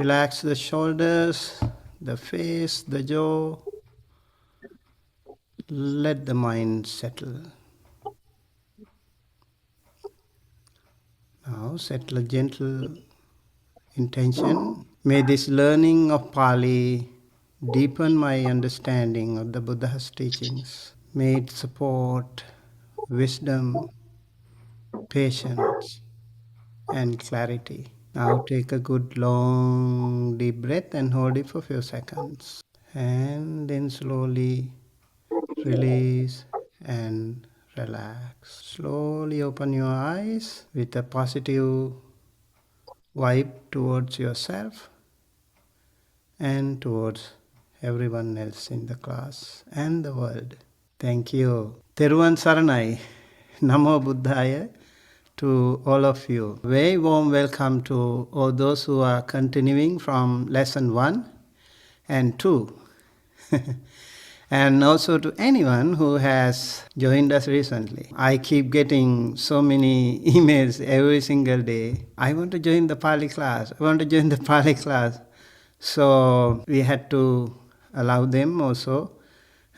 Relax the shoulders, the face, the jaw. Let the mind settle. Now settle a gentle intention. May this learning of Pali deepen my understanding of the Buddha's teachings. May it support wisdom, patience, and clarity. Now take a good long deep breath and hold it for a few seconds. And then slowly release and relax. Slowly open your eyes with a positive vibe towards yourself and towards everyone else in the class and the world. Thank you. Teruvan Saranai, Namo Buddhaya to all of you. Very warm welcome to all those who are continuing from lesson 1 and 2. And also to anyone who has joined us recently. I keep getting so many emails every single day. I want to join the Pali class. I want to join the Pali class. So we had to allow them also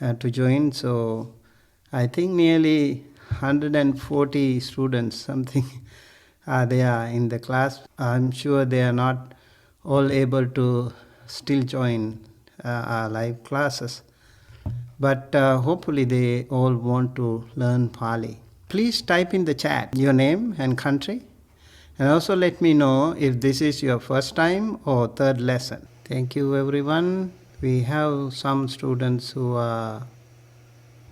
to join. So I think nearly 140 students, something, are there in the class. I'm sure they are not all able to still join our live classes. But hopefully they all want to learn Pali. Please type in the chat your name and country. And also let me know if this is your first time or third lesson. Thank you everyone. We have some students who are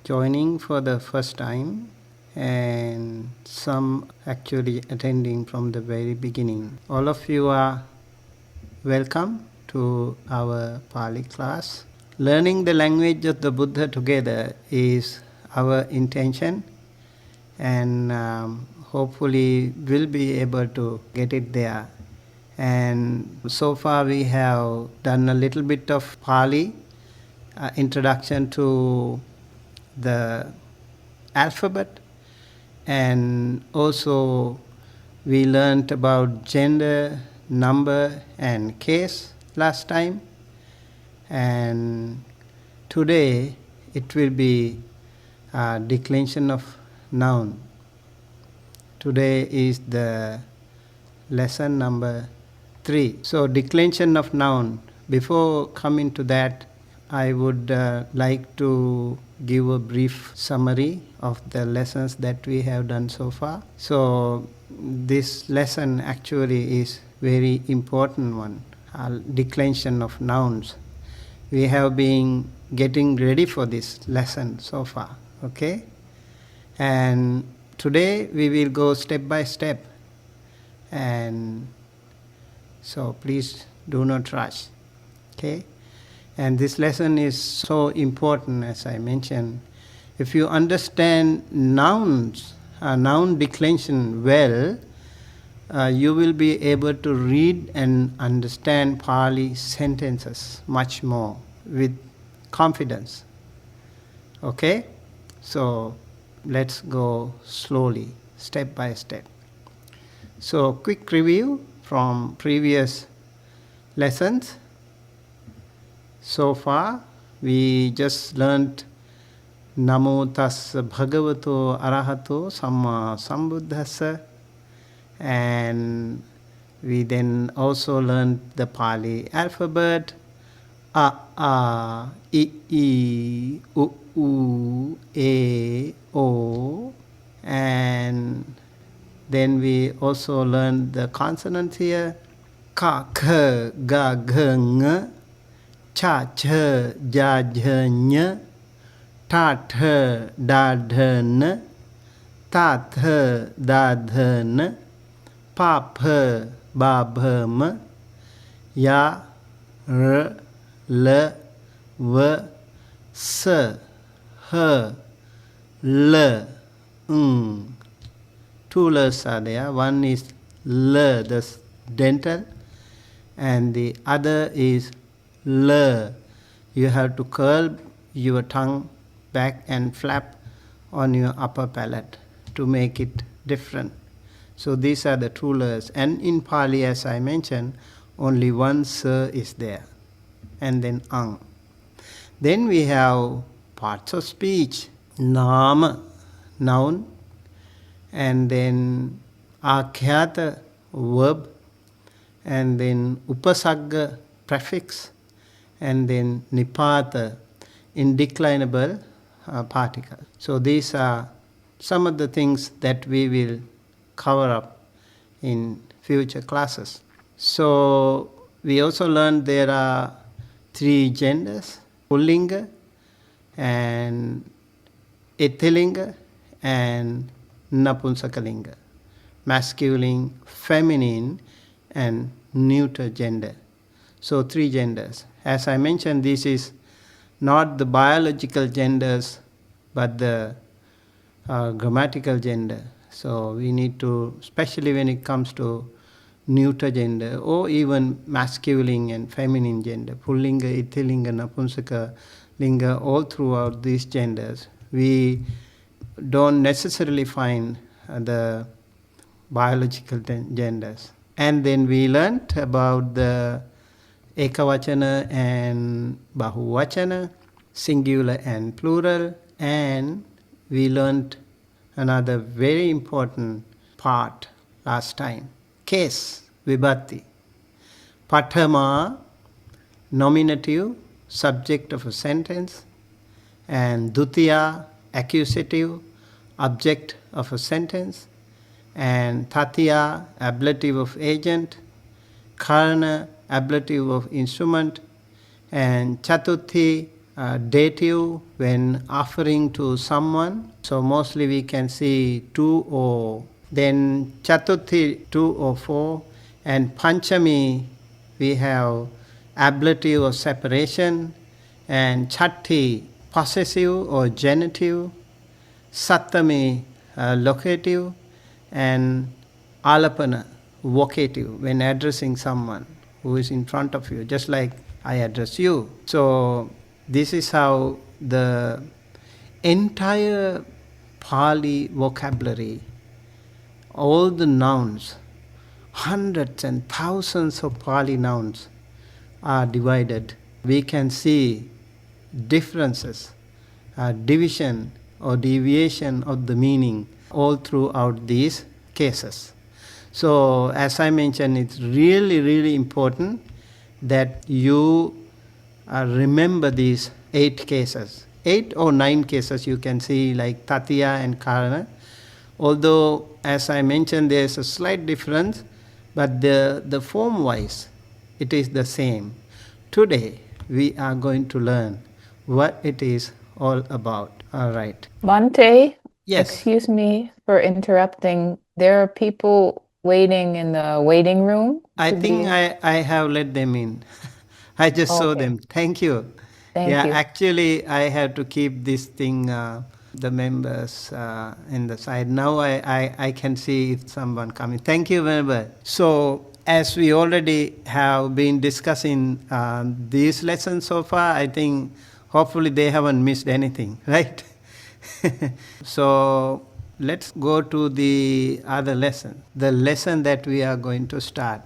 joining for the first time and some actually attending from the very beginning. All of you are welcome to our Pali class. Learning the language of the Buddha together is our intention, and hopefully we'll be able to get it there. And so far we have done a little bit of Pali, introduction to the alphabet, and also we learned about gender, number and case last time. And today it will be Declension of Noun. Today is the lesson number 3. So Declension of Noun. Before coming to that, I would like to give a brief summary of the lessons that we have done so far. So this lesson actually is very important one, Declension of Nouns. We have been getting ready for this lesson so far, okay? And today we will go step by step, and so please do not rush, okay? And this lesson is so important, as I mentioned. If you understand nouns, noun declension well, you will be able to read and understand Pali sentences much more with confidence. Okay? So let's go slowly, step by step. So quick review from previous lessons. So far we just learned Namo Tassa Bhagavato Arahato Samma Sambuddhassa, and we then also learned the Pali alphabet, A, I, U, U, E, O, and then we also learned the consonants here, Ka, K, Ga, G, Ng, Cha, Ch, Ja, Jh, Ny, Ta, Th, Da, Dh, N, Ta, Th, Da, Dh, N, Pa, Ph, Ba, Bh, M, Ya, R, L, V, S, H, L, Ng. 2 L's are there. One is L, the dental, and the other is L. You have to curl your tongue back and flap on your upper palate to make it different. So these are the 2 L's. And in Pali, as I mentioned, only one sa is there, and then ang. Then we have parts of speech, nama, noun, and then akhyata, verb, and then upasagga, prefix, and then nipata, indeclinable particle. So these are some of the things that we will cover up in future classes. So we also learned there are 3 genders, Pullinga and Itilinga and Napunsakalinga, masculine, feminine and neuter gender. So 3 genders. As I mentioned, this is not the biological genders but the grammatical gender. So we need to, especially when it comes to neuter gender or even masculine and feminine gender, Pullinga, Itilinga, Napunsaka, Linga, all throughout these genders, we don't necessarily find the biological genders. And then we learnt about the Ekavachana and Bahuvachana, singular and plural, and we learnt another very important part last time, case, vibhati. Pathama, nominative, subject of a sentence, and dutiya, accusative, object of a sentence, and tatiya, ablative of agent, karana, ablative of instrument, and chatuthi, dative when offering to someone. So mostly we can see 2 or then chatuthi 2 or 4, and panchami we have ablative of separation, and chatti possessive or genitive, sattami locative, and alapana vocative when addressing someone who is in front of you, just like I address you. So this is how the entire Pali vocabulary, all the nouns, hundreds and thousands of Pali nouns are divided. We can see differences, division or deviation of the meaning all throughout these cases. So as I mentioned, it's really, really important that you remember these 8 cases. 8 or 9 cases you can see, like Tatiya and Karana. Although, as I mentioned, there is a slight difference, but the form-wise, it is the same. Today, we are going to learn what it is all about. All right. Bhante, Yes. excuse me for interrupting. There are people waiting in the waiting room. I think I have let them in. I just saw them. Thank you. Thank you. Actually, I have to keep this thing, the members in the side. Now I can see if someone coming. Thank you very much. So, as we already have been discussing these lessons so far, I think hopefully they haven't missed anything, right? So, let's go to the other lesson, the lesson that we are going to start.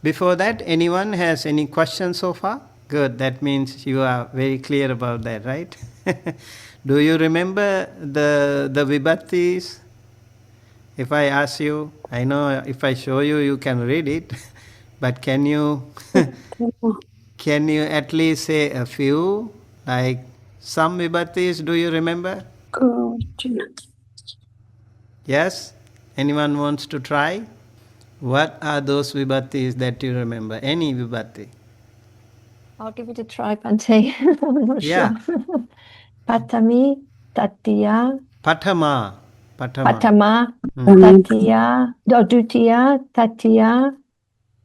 Before that, anyone has any questions so far? Good, that means you are very clear about that, right? Do you remember the vibhattis? If I ask you, I know if I show you, you can read it, but can you can you at least say a few, like some vibhattis, do you remember? Yes? Anyone wants to try? What are those vibhattis that you remember? Any vibhatti? I'll give it a try, Bhante. I'm not Yeah. sure. Patami, Tatiya, Pathama. Patama, Tatiya, Dutiya, Tatiya,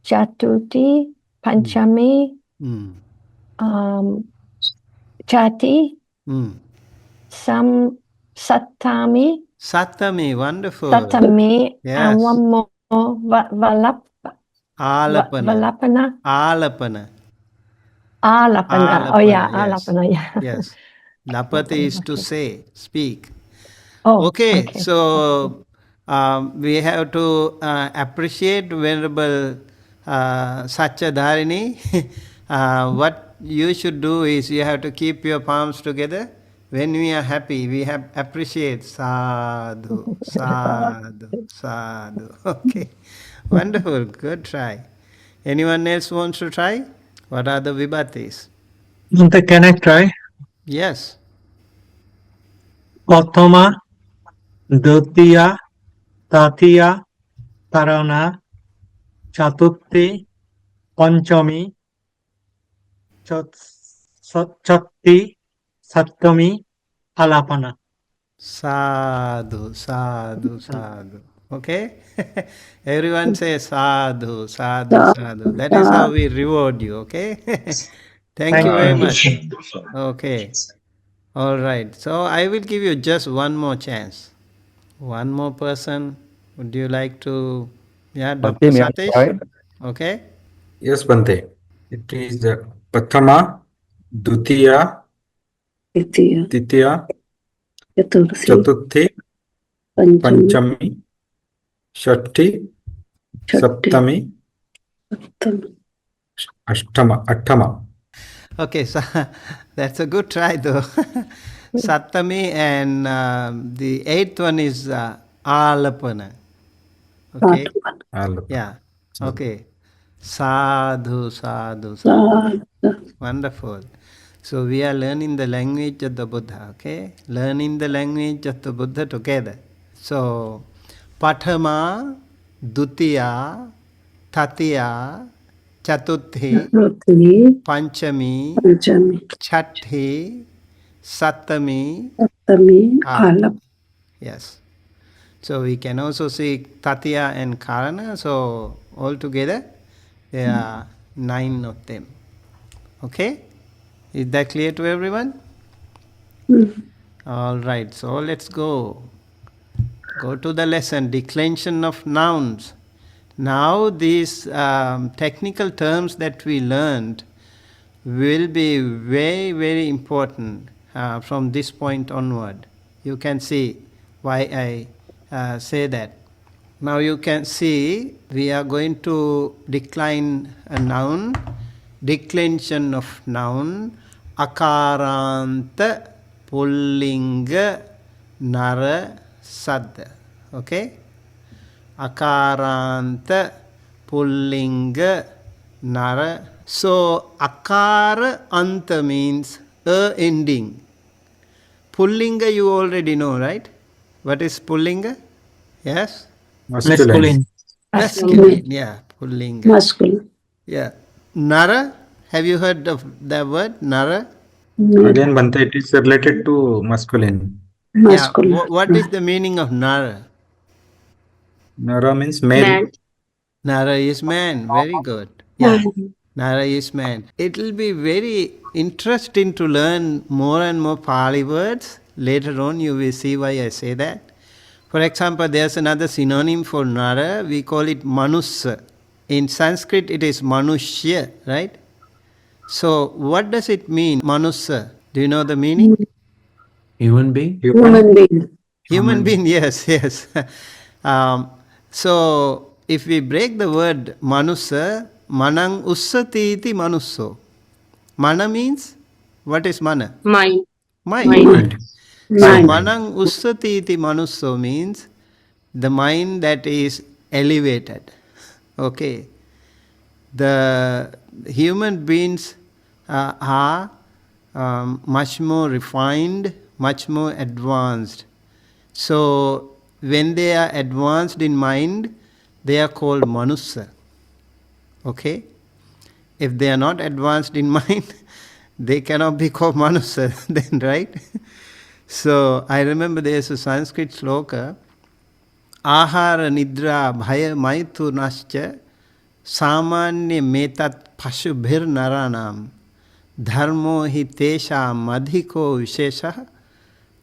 Chatuti, Panchami, Chati, Sattami. Sattami, wonderful. Sattami, Yes. and one more, Valapana. Alapana. Oh yeah, yes. Alapana, yeah. Yes. Lapati is to say, speak. Oh, okay. So we have to appreciate Venerable Sacha what you should do is you have to keep your palms together. When we are happy, we have appreciate sadhu, sadhu, sadhu. Okay, wonderful, good try. Anyone else wants to try? What are the vibhatis? Bhante, can I try? Yes. Prathama, Dutiya, Tatiya, Tarana, Chatuthi, Panchami, Chatti, Sattami, Alapana. Sadhu, sadhu, sadhu. Okay? Everyone say sadhu, sadhu, sadhu. That is how we reward you, okay? Thank you very much. Okay. All right. So I will give you just one more chance. One more person. Would you like to? Yeah, Dr. Bhante, may I Satish? try? Okay. Yes, Bhante. It is Prathama, Dutiya, Titiya, Chatuthi, Panchami, Shatti, Saptami, Ashtama. Okay, so that's a good try though. Sattami and the eighth one is Alapana. Okay. Yeah. Okay. Sadhu, sadhu, sadhu. Wonderful. So we are learning the language of the Buddha, okay? Learning the language of the Buddha together. So, Pathama, Dutiya, Tatiya, Chatuthi, Panchami, Chatti, Sattami, Alapana. Yes. So we can also see Tatiya and Karana. So altogether there are 9 of them. Okay? Is that clear to everyone? All right. So let's go. Go to the lesson, Declension of Nouns. Now these technical terms that we learned will be very, very important from this point onward. You can see why I say that. Now you can see we are going to decline a noun, declension of noun, akaranta, pullinga, nara, sadda. Okay? Akaranta, pullinga, nara. So akara anta means a ending. Pullinga you already know, right? What is pullinga? Yes? Masculine. Masculine. Yeah, pullinga. Masculine. Yeah. Nara, have you heard of the word nara? Again, Bhante, it is related to masculine. Masculine. Yeah. What is the meaning of nara? Nara means male. Nara is man. Very good. Yeah. Nara is man. It will be very interesting to learn more and more Pali words. Later on you will see why I say that. For example, there's another synonym for Nara. We call it Manussa. In Sanskrit it is Manushya, right? So what does it mean, Manussa? Do you know the meaning? Human being? Human being. Human being, yes, yes. So if we break the word Manussa, Manang Ussati iti Manusso. Mana means, what is Mana? Mind. Mind. So Mind. Manang Ussati iti Manusso means the mind that is elevated. Okay. The human beings are much more refined, much more advanced. So when they are advanced in mind, they are called Manussa. Okay? If they are not advanced in mind, they cannot be called Manussa then, right? So I remember there is a Sanskrit sloka, Ahara nidra bhaya maithunascha samanya metat pashubhir naranam dharmo hi tesham adhiko vishesha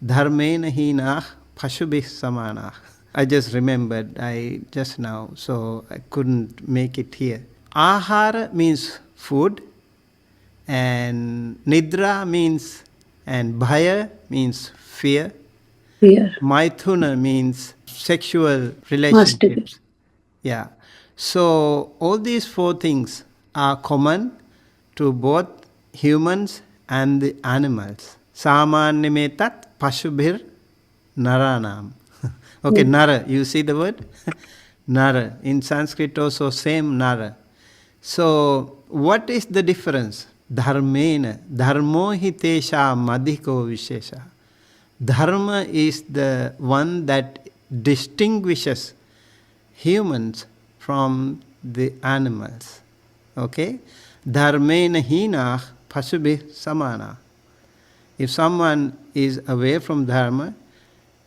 dharmena hinah pashubhih samanah. I just remembered just now, so I couldn't make it here. Ahara means food, and nidra means, and bhaya means fear. Fear. Maithuna means sexual relationships. Yeah. So all these four things are common to both humans and the animals. Samanya tat pashubhir naranam. Okay, nara, you see the word? Nara. In Sanskrit also same nara. So what is the difference? Dharmena. Dharmo hi tesham adhiko vishesha. Dharma is the one that distinguishes humans from the animals. Okay? Dharmena hinah pasubhi samana. If someone is away from dharma,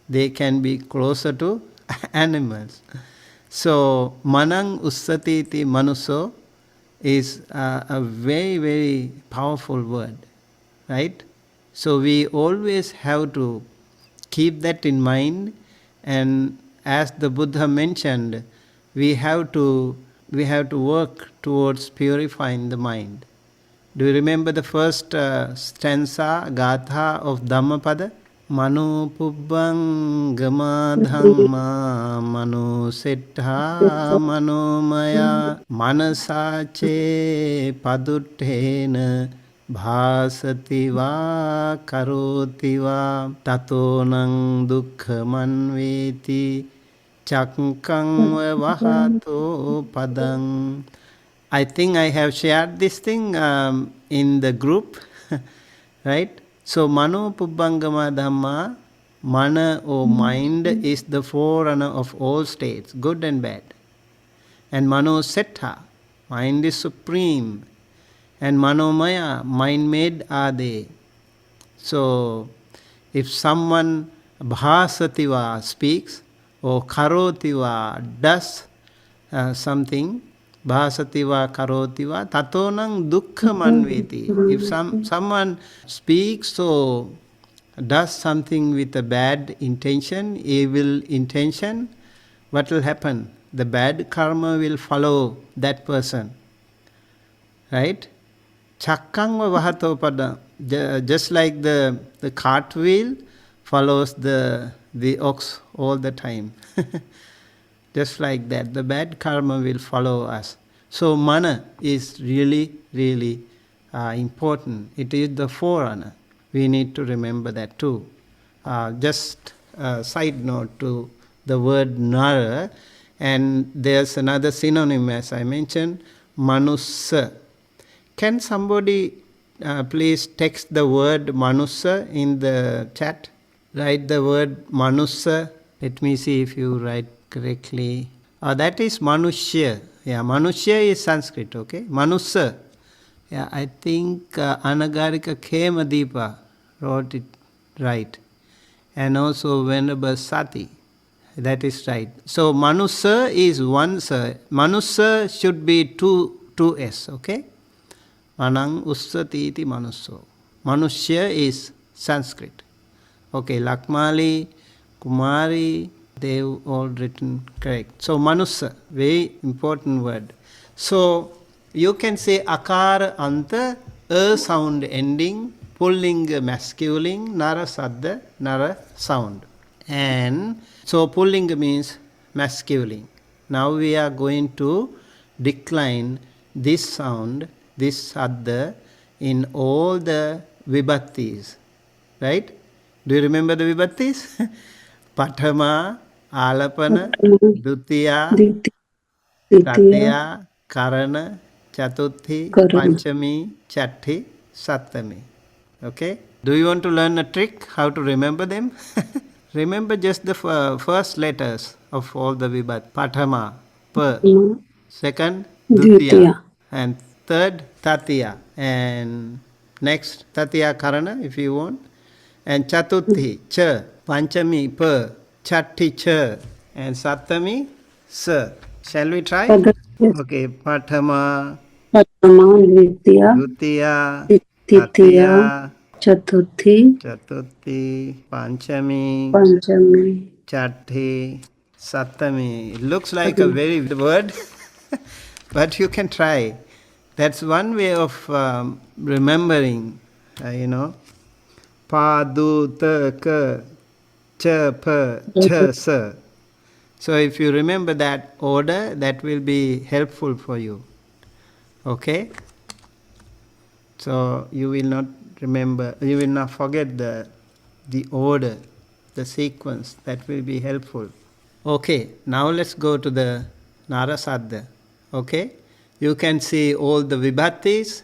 they can be closer to animals. So, manang ussati iti manuso is a very, very powerful word. Right? So, we always have to keep that in mind, and as the Buddha mentioned, we have to work towards purifying the mind. Do you remember the first stanza, gatha of Dhammapada? Mano pubbang gama dhamma mano siddha mano maya manasache paduttena bhasati va karoti va tatonang dukkhaman veti chakkang vahato padang. I think I have shared this thing in the group, right? So, mano pubbangama dhamma, mana or mind is the forerunner of all states, good and bad. And mano settha, mind is supreme. And manomaya, mind-made are they. So, if someone bhasativa speaks, or karotiva does something, bhasativa karotiva tatonang dukkha manveti. If someone speaks or does something with a bad intention, evil intention, what will happen? The bad karma will follow that person. Right? Chakkangva vahato pada. Just like the cartwheel follows the ox all the time. Just like that, the bad karma will follow us. So mana is really, really important. It is the forerunner. We need to remember that too. Just a side note to the word nara, and there's another synonym, as I mentioned, manussa. Can somebody please text the word manussa in the chat? Write the word manussa. Let me see if you write correctly. That is manushya. Yeah, manushya is Sanskrit, okay? Manussa. Yeah, I think Anagarika Kemadipa wrote it right. And also Venerable Sati. That is right. So manussa is one sa. Manussa should be two S, okay? Manang ussati iti manusso. Manushya is Sanskrit. Okay, Lakmali, Kumari, they've all written correct. So manussa, very important word. So you can say akara anta, a sound ending, pulling masculine, nara sadda, nara sound. And so pulling means masculine. Now we are going to decline this sound, this sadda, in all the vibhattis. Right? Do you remember the vibhattis? Pathama, Alapana, Dutiya, Tratiya, Karana, Chatuthi, Panchami, Chatti, Sattami. Okay? Do you want to learn a trick how to remember them? Remember just the first letters of all the vibhat. Pathama, Pa. Second, Dutiya. And third, Tatiya. And next, Tatiya Karana if you want. And Chatuthi, Cha. Panchami, Pa. Chatti, Cha. And Sattami, Sa. Shall we try? Okay, Pathama, Dutiya, Tatiya, Chatuthi, Panchami, Chatti, Sattami. It looks like a very word, but you can try. That's one way of remembering, Pa, Du, Ta, Ka, Cha, Pa, Cha, Sa. So if you remember that order, that will be helpful for you. Okay? So you will not remember, you will not forget the order, the sequence. That will be helpful. Okay, now let's go to the Narasadda. Okay? You can see all the vibhattis,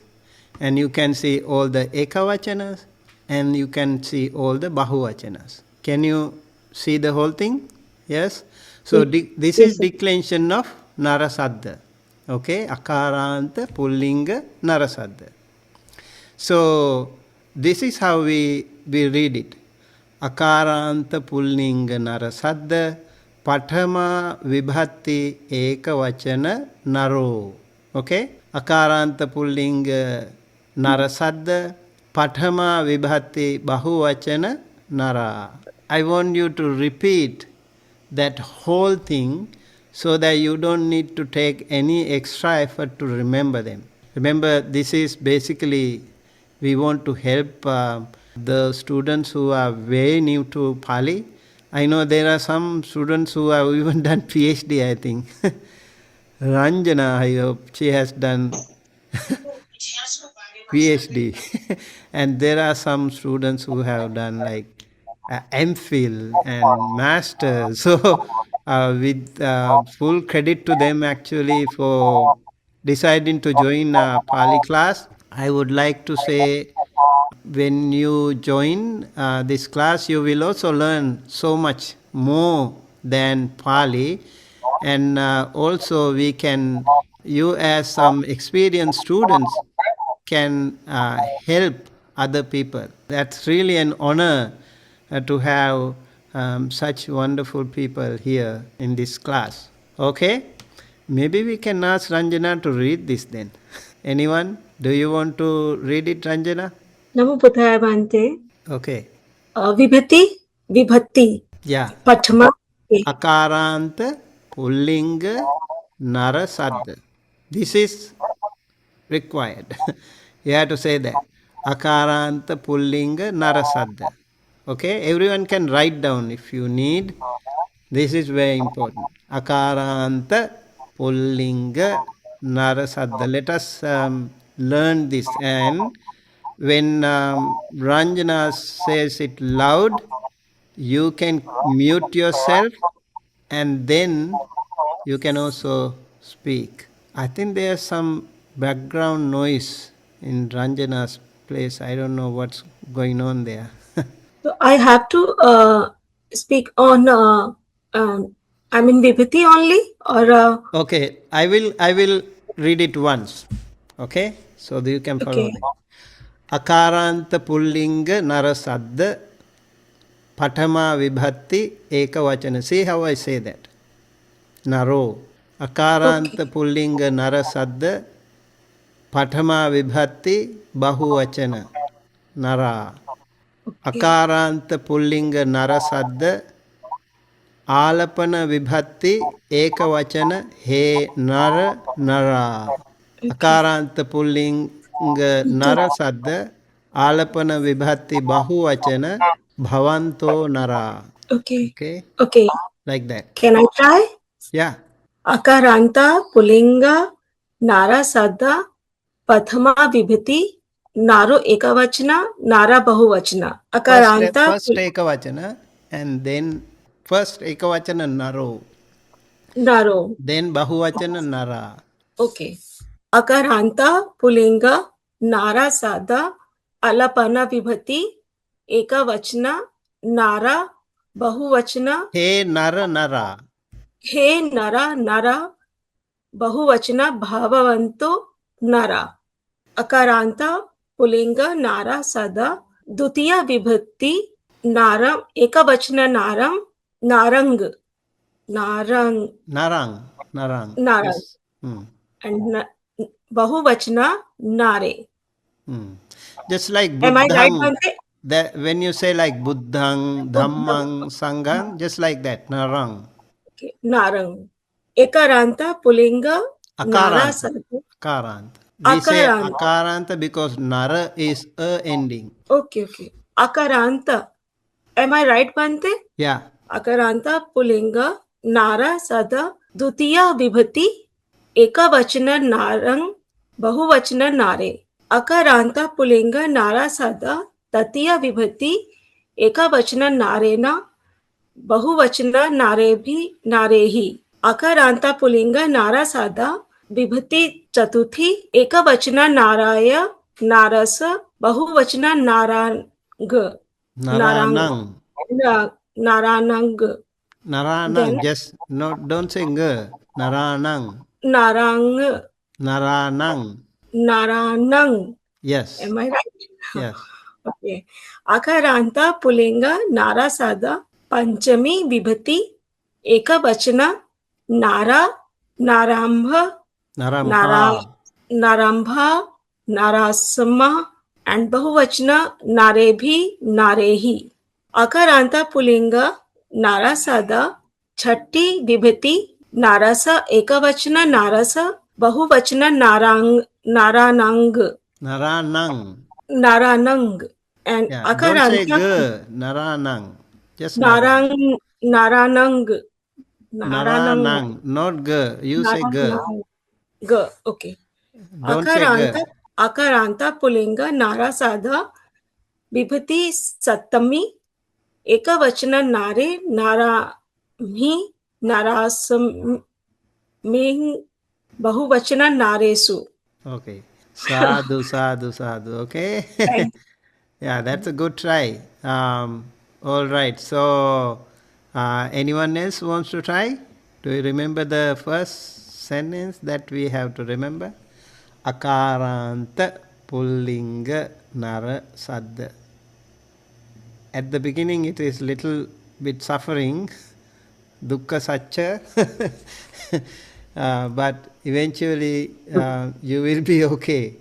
and you can see all the ekavachanas, and you can see all the bahuvachanas. Can you see the whole thing? Yes? So this is declension of Narasadda. Okay? Akaranta Pullinga Narasadda. So this is how we read it. Akaranta Pullinga Narasadda Pathama Vibhatti Ekavachana Naro. Okay? Akaranta Pullinga Narasadda Pathama Vibhatti Bahuvachana Nara. I want you to repeat that whole thing so that you don't need to take any extra effort to remember them. Remember, this is basically, we want to help the students who are very new to Pali. I know there are some students who have even done PhD, I think. Ranjana, I hope she has done PhD. And there are some students who have done like MPhil and Master. So with full credit to them actually for deciding to join a Pali class. I would like to say, when you join this class, you will also learn so much more than Pali. And also you as some experienced students can help other people. That's really an honor to have such wonderful people here in this class. Okay? Maybe we can ask Ranjana to read this then. Anyone? Do you want to read it, Ranjana? Namo Buddhaya Bhante. Okay. Vibhati, Vibhatti. Yeah. Pathama. Akaranta Pullinga Narasadda. This is required. You have to say that. Akaranta Pullinga Narasadda. Okay? Everyone can write down if you need. This is very important. Akaranta Pullinga Narasadda. Let us learn this. And when Ranjana says it loud, you can mute yourself and then you can also speak. I think there's some background noise in Ranjana's place. I don't know what's going on there. So I have to speak on, Vibhati only, or? Okay, I will read it once. Okay, so you can follow me. Akaranta Pullinga Narasadda Pathama Vibhatti Ekavachana. See how I say that. Naro. Akaranta Pullinga Narasadda Pathama Vibhatti Bahuvachana. Nara. Akaranta Pullinga Narasadda Alapana Vibhatti Ekavachana He Nara Nara. Akaranta Pullinga Narasadda Alapana Vibhatti Bahuvachana Bhavanto Nara. Okay. Like that. Can I try? Yeah. Akaranta Pullinga Narasadda Pathama Vibhati Naro Ekavachana Nara Bahuvachana. Akaranta. First Ekavachana and then first Ekavachana Naro. Naro. Then Bahuvachana Nara. Okay. Akaranta Pullinga Narasada Alapana Vibhati Ekavachana Nara Bahuvachana. He Nara Nara. He Nara Nara Bahuvachana Bhavavanto Nara. Akaranta Pullinga Narasada Dutiya Vibhati Naram Ekavachana Naram Narang. Narang. Yes. And Bahuvachana Nare. Just like Buddhang. Am I right, Bhante? That when you say like Buddhang, Dhammang, Sanghang, just like that, Narang. Okay. Narang. Ekaranta Pullinga Narasada. Akaranta. We say Akaranta because Nara is a ending. Okay. Akaranta. Am I right, Bhante? Yeah. Akaranta Pullinga नारा सद द्वितीया विभक्ति एकवचन नारंग बहुवचन नारे अकारांत पुल्लिंग नारा सद तृतीया विभक्ति एकवचन नारेन बहुवचन नारेहि अकारांत पुल्लिंग नारा सद विभक्ति चतुर्थी एकवचन नाराय नारस बहुवचन नारांग Naranang. नारानंग Naranang. Then- Just no, don't say nga. Naranang. नारांग Naranang. नारानंग. Yes. Am I right? Yes. Okay. अकारांत पुल्लिंग नारा सादा पंचमी विभक्ति एकवचन नारा नारांभ Narambha. नारांभ नारासम and बहुवचन नारेभि नारेहि अकारांत पुल्लिंग नारा सादा छठी विभक्ति नारस एकवचन नारस बहुवचन नारानंग Naranang. नारानंग and Yeah. Don't say अकारांत ga. Naranang. Just नारांग नारानंग Naranang. Not ga. You say ga. ग ओके Don't say ga. अकारांत पुल्लिंग नारा साधा विभक्ति सप्तमी एकवचन नारे नारामि नारासमिं बहुवचन नारेषु. Okay. Sadhu, sadhu, sadhu. Okay. Thanks. Yeah, that's a good try. All right. So, anyone else wants to try? Do you remember the first sentence that we have to remember? Akaranta pullinga nara sadda. At the beginning, it is little bit suffering, dukkha satcha, but eventually you will be okay.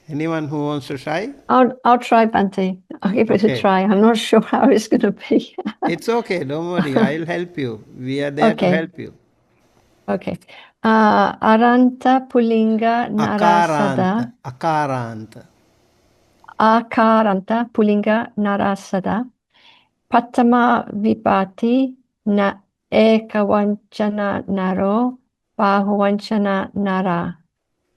Anyone who wants to try? I'll try, Bhante. I'll give it Okay. a try. I'm not sure how it's going to be. It's okay, don't worry, I'll help you. We are there to Okay. help you. Okay. Aranta Pullinga Narasada. Akaranta. Akaranta Pullinga Narasada. Patama Vipati Na Ekavanchana Naro Bahuvanchana Nara.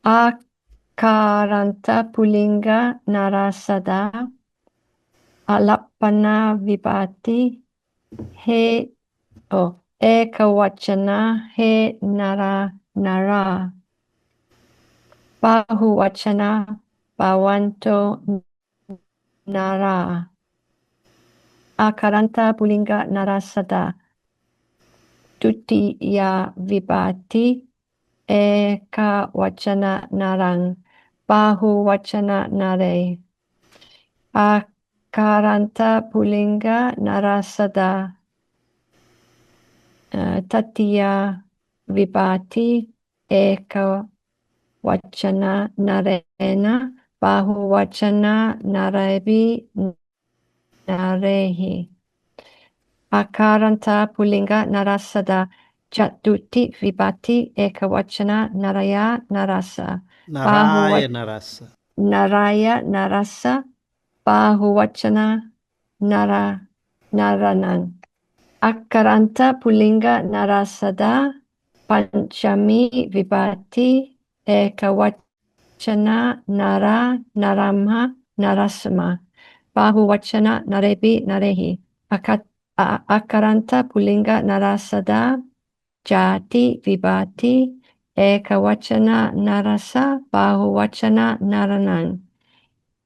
Akaranta Pullinga Narasada. Alapana Vipati He Ekavachana He Nara Nara. Bahuvachana Bhavanto Nara. Akaranta Pullinga Narasada. Tutiya Vibhati Ekavachana Narang. Bahuvachana Nare. Akaranta Pullinga Narasada. Tatiya Vibhati Eka Vachana Narena Bahuvachana Narebi Narehi. Akaranta Pullinga Narasada Chatuti Vibhati Eka Vachana Naraya Narasa. Naraya narasa. Naraya Narasa Bahuvachana Naranan. Akaranta Pullinga Narasada Panchami Vibhati Ekavachana Nara Naramha Narasama Bahuvachana Narebi Narehi. Akaranta Pullinga Narasada Jati Vibhati Ekavachana Narasa Bahuvachana Naranan.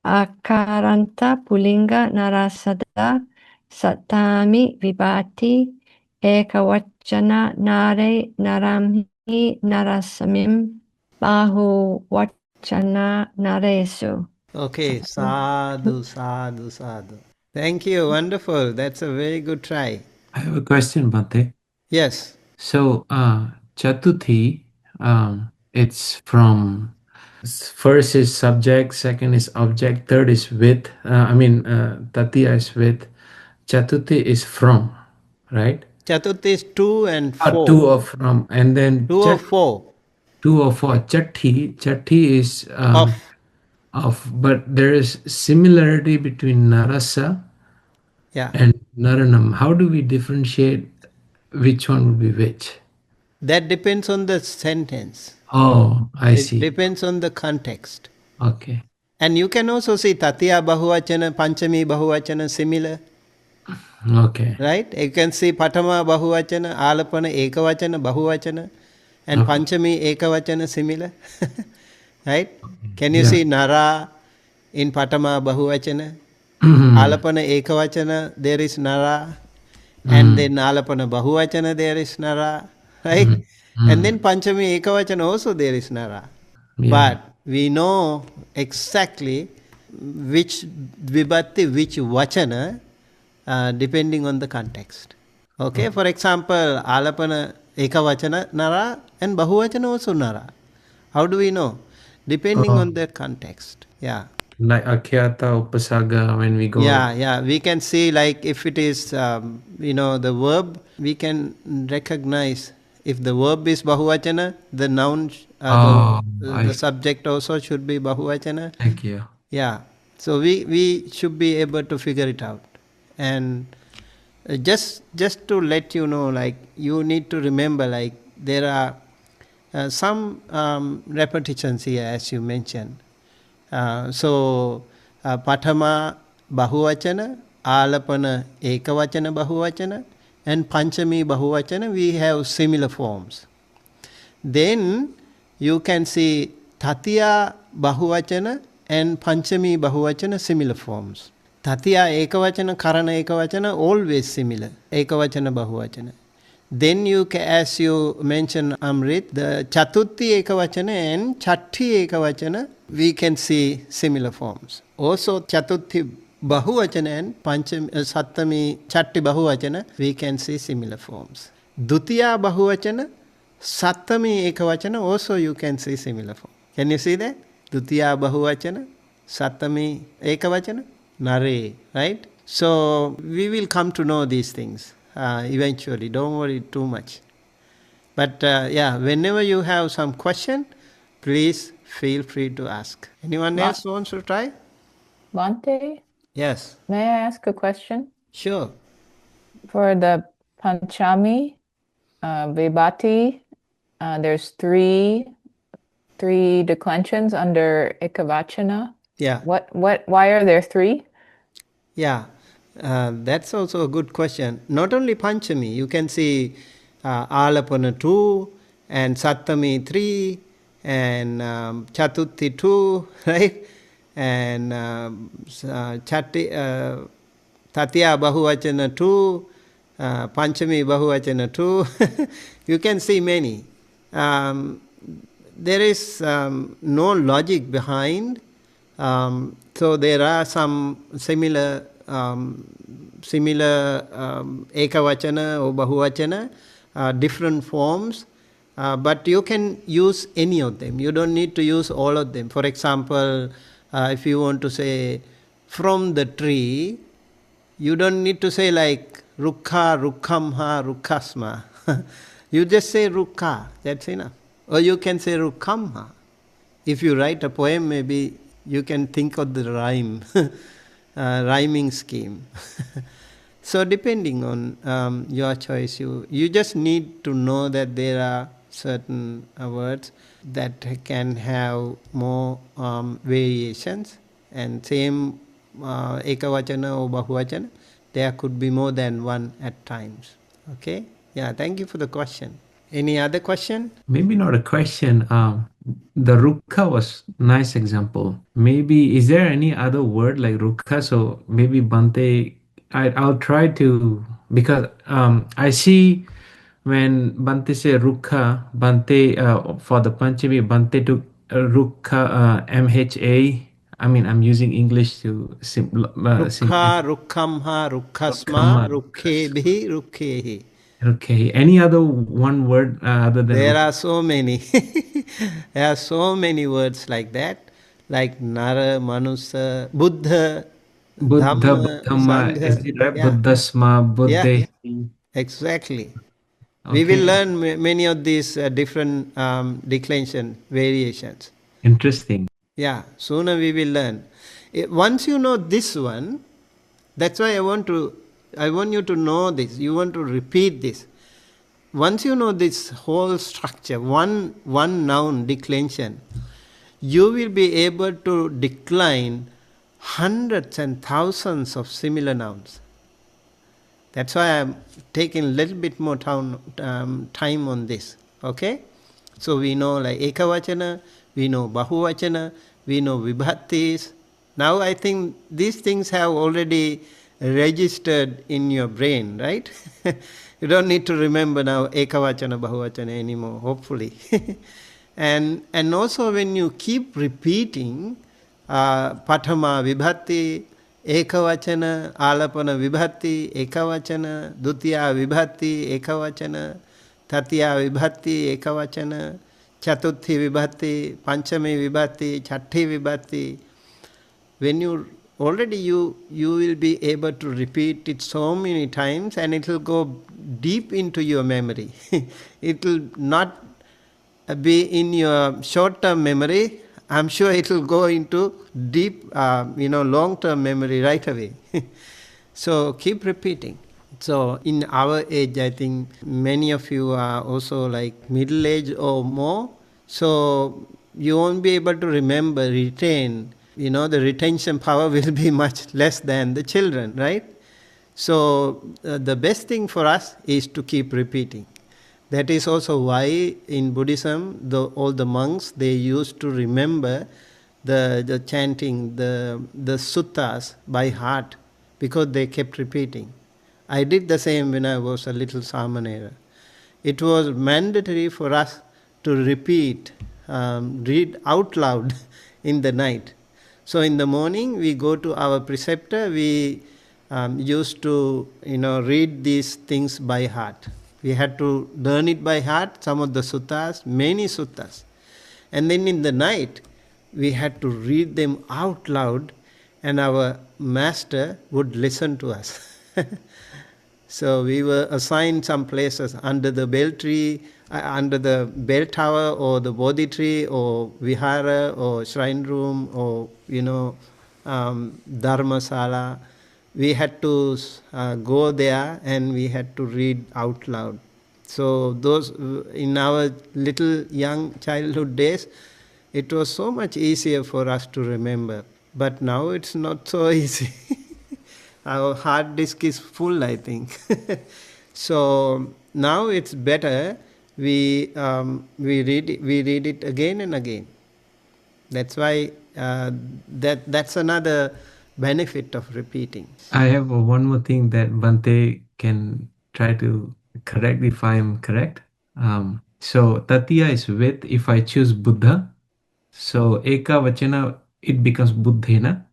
Akaranta Pullinga Narasada Satami Vibhati Ekavachana Nare Naramhi Narasamim Bahuvachana Naresu. Okay, sadhu, sadhu, sadhu. Thank you, wonderful. That's a very good try. I have a question, Bhante. Yes. So, Chatuthi, it's from first is subject, second is object, third is with. Tatiya is with. Chatuthi is from, right? Chaturthi is 2 and 4. Two of from, and then 2 or 4. 2 or 4. Chatti is of, but there is similarity between Narasa Yeah. and Naranam. How do we differentiate which one would be which? That depends on the sentence. Oh, I It see. depends on the context. Okay. And you can also see Tatiya Bahuvachana, Panchami Bahuvachana similar. Okay. Right? You can see Patama Bahuvachana, Alapana Ekavachana Bahuvachana, and Okay. Panchami Ekavachana similar. Right? Can you Yeah. see Nara in Patama Bahuvachana? Mhm. Alapana Ekavachana, there is Nara. And then Alapana Bahuvachana, there is Nara. Right? And then Panchami Ekavachana also there is Nara. Yeah. But we know exactly which vibhatti, which vachana, depending on the context. Okay, for example, Alapana Ekavachana Nara and Bahuvachana also Nara. How do we know? Depending on the context. Yeah. Like Akhyata, Upasaga, when we go. Yeah, we can see, like, if it is, the verb, we can recognize if the verb is Bahuvachana, the noun, the subject also should be Bahuvachana. Thank you. Yeah, so we should be able to figure it out. And just to let you know, like, you need to remember, like, there are some repetitions here, as you mentioned. So Patama Bahuvachana, Alapana Ekavachana Bahuvachana, and Panchami Bahuvachana, we have similar forms. Then you can see Tatiya Bahuvachana and Panchami Bahuvachana similar forms. Tatiya Ekavachana, Karana Ekavachana, always similar. Ekavachana Bahuvachana. Then you, as you mentioned, Amrit, the Chatuthi Ekavachana and Chatti Ekavachana, we can see similar forms. Also Chatuthi Bahuvachana and Sattami Chatti Bahuvachana, we can see similar forms. Dutiya Bahuvachana, Sattami Ekavachana, also you can see similar form. Can you see that? Dutiya Bahuvachana, Sattami Ekavachana, Nare, right? So we will come to know these things eventually. Don't worry too much. But whenever you have some question, please feel free to ask. Anyone else wants to try? Bhante, Yes. may I ask a question? Sure. For the Panchami, Vibhati, there's three declensions under Ekavachana. Yeah. Why are there three? Yeah. That's also a good question. Not only Panchami, you can see Alapana 2 and Sattami 3 and Chatuthi 2, right? And Chatti, Tatiya Bahuvachana 2, Panchami Bahuvachana 2. You can see many. There is no logic behind. So there are some similar Ekavachana or Bahuvachana, different forms, but you can use any of them. You don't need to use all of them. For example, if you want to say from the tree, you don't need to say like Rukha, Rukhamha, Rukhasma. You just say Rukha, that's enough. Or you can say Rukhamha. If you write a poem, maybe you can think of the rhyme, rhyming scheme. So depending on your choice, you just need to know that there are certain words that can have more variations, and same Ekavachana or Bahuvachana, there could be more than one at times. Okay? Yeah, thank you for the question. Any other question? Maybe not a question. The Rukha was nice example. Maybe is there any other word like Rukha? So maybe Bhante, I'll try to, because I see when Bhante say Rukha, Bhante for the Panchami, Bhante took Rukha MHA. I mean, I'm using English to Rukha, Rukhamha, Rukhasma, Rukkhebi, Rukkhehi. Okay. Any other one word other than There are so many. There are so many words like that, like Nara, Manusa, Buddha, Dhamma, Dhamma, is Sangha. it right? Yeah. Buddhasma, Buddha. Exactly. Okay. We will learn many of these different declension variations. Interesting. Yeah, sooner we will learn. Once you know this one, that's why I want you to know this. You want to repeat this. once you know this whole structure, one noun declension, you will be able to decline hundreds and thousands of similar nouns. That's why I'm taking a little bit more time on this. Okay? So we know like ekavachana, we know bahuvachana, we know vibhattis. Now I think these things have already registered in your brain, right? You don't need to remember now ekavachana, bahuvachana anymore, hopefully. And also when you keep repeating pathama vibhatti, ekavachana, alapana vibhatti, ekavachana, dutiya vibhatti, ekavachana, tatiya vibhatti, ekavachana, chatuthi vibhatti, panchami vibhatti, chatti vibhatti. When you already you will be able to repeat it so many times, and it will go deep into your memory. It will not be in your short-term memory. I'm sure it will go into deep, long-term memory right away. So keep repeating. So in our age, I think many of you are also like middle age or more. So you won't be able to remember, retain. The retention power will be much less than the children, right? So the best thing for us is to keep repeating. That is also why in Buddhism, all the monks, they used to remember the chanting, the suttas by heart, because they kept repeating. I did the same when I was a little samanera. It was mandatory for us to repeat, read out loud in the night. So in the morning, we go to our preceptor, we used to read these things by heart. We had to learn it by heart, some of the suttas, many suttas. And then in the night, we had to read them out loud, and our master would listen to us. So we were assigned some places under the bell tree, under the bell tower, or the bodhi tree, or vihara, or shrine room, or dharmasala. We had to go there and we had to read out loud. So those in our little young childhood days, it was so much easier for us to remember. But now it's not so easy. Our hard disk is full, I think. So now it's better we read it again and again. That's why that's another benefit of repeating. I have one more thing that Bhante can try to correct if I am correct. So Tatiya is with. If I choose Buddha, so Eka Vachana, it becomes Buddhena.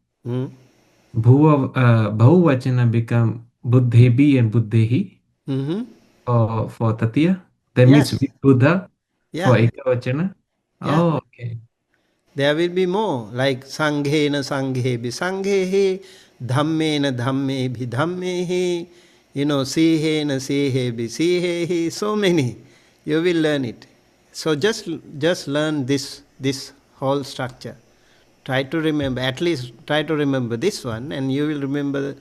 Bahuvachana become Buddhebi and Buddhehi for Tatiya. That means with Buddha for Eka Vachana. Yeah. Oh, okay. There will be more, like Sanghena Sanghebi Sanghehi, Dhammena Dhammebhi Dhammehi, Sihena Sihebi Sihehi, so many. You will learn it. So just learn this whole structure. Try to remember, at least try to remember this one, and you will remember the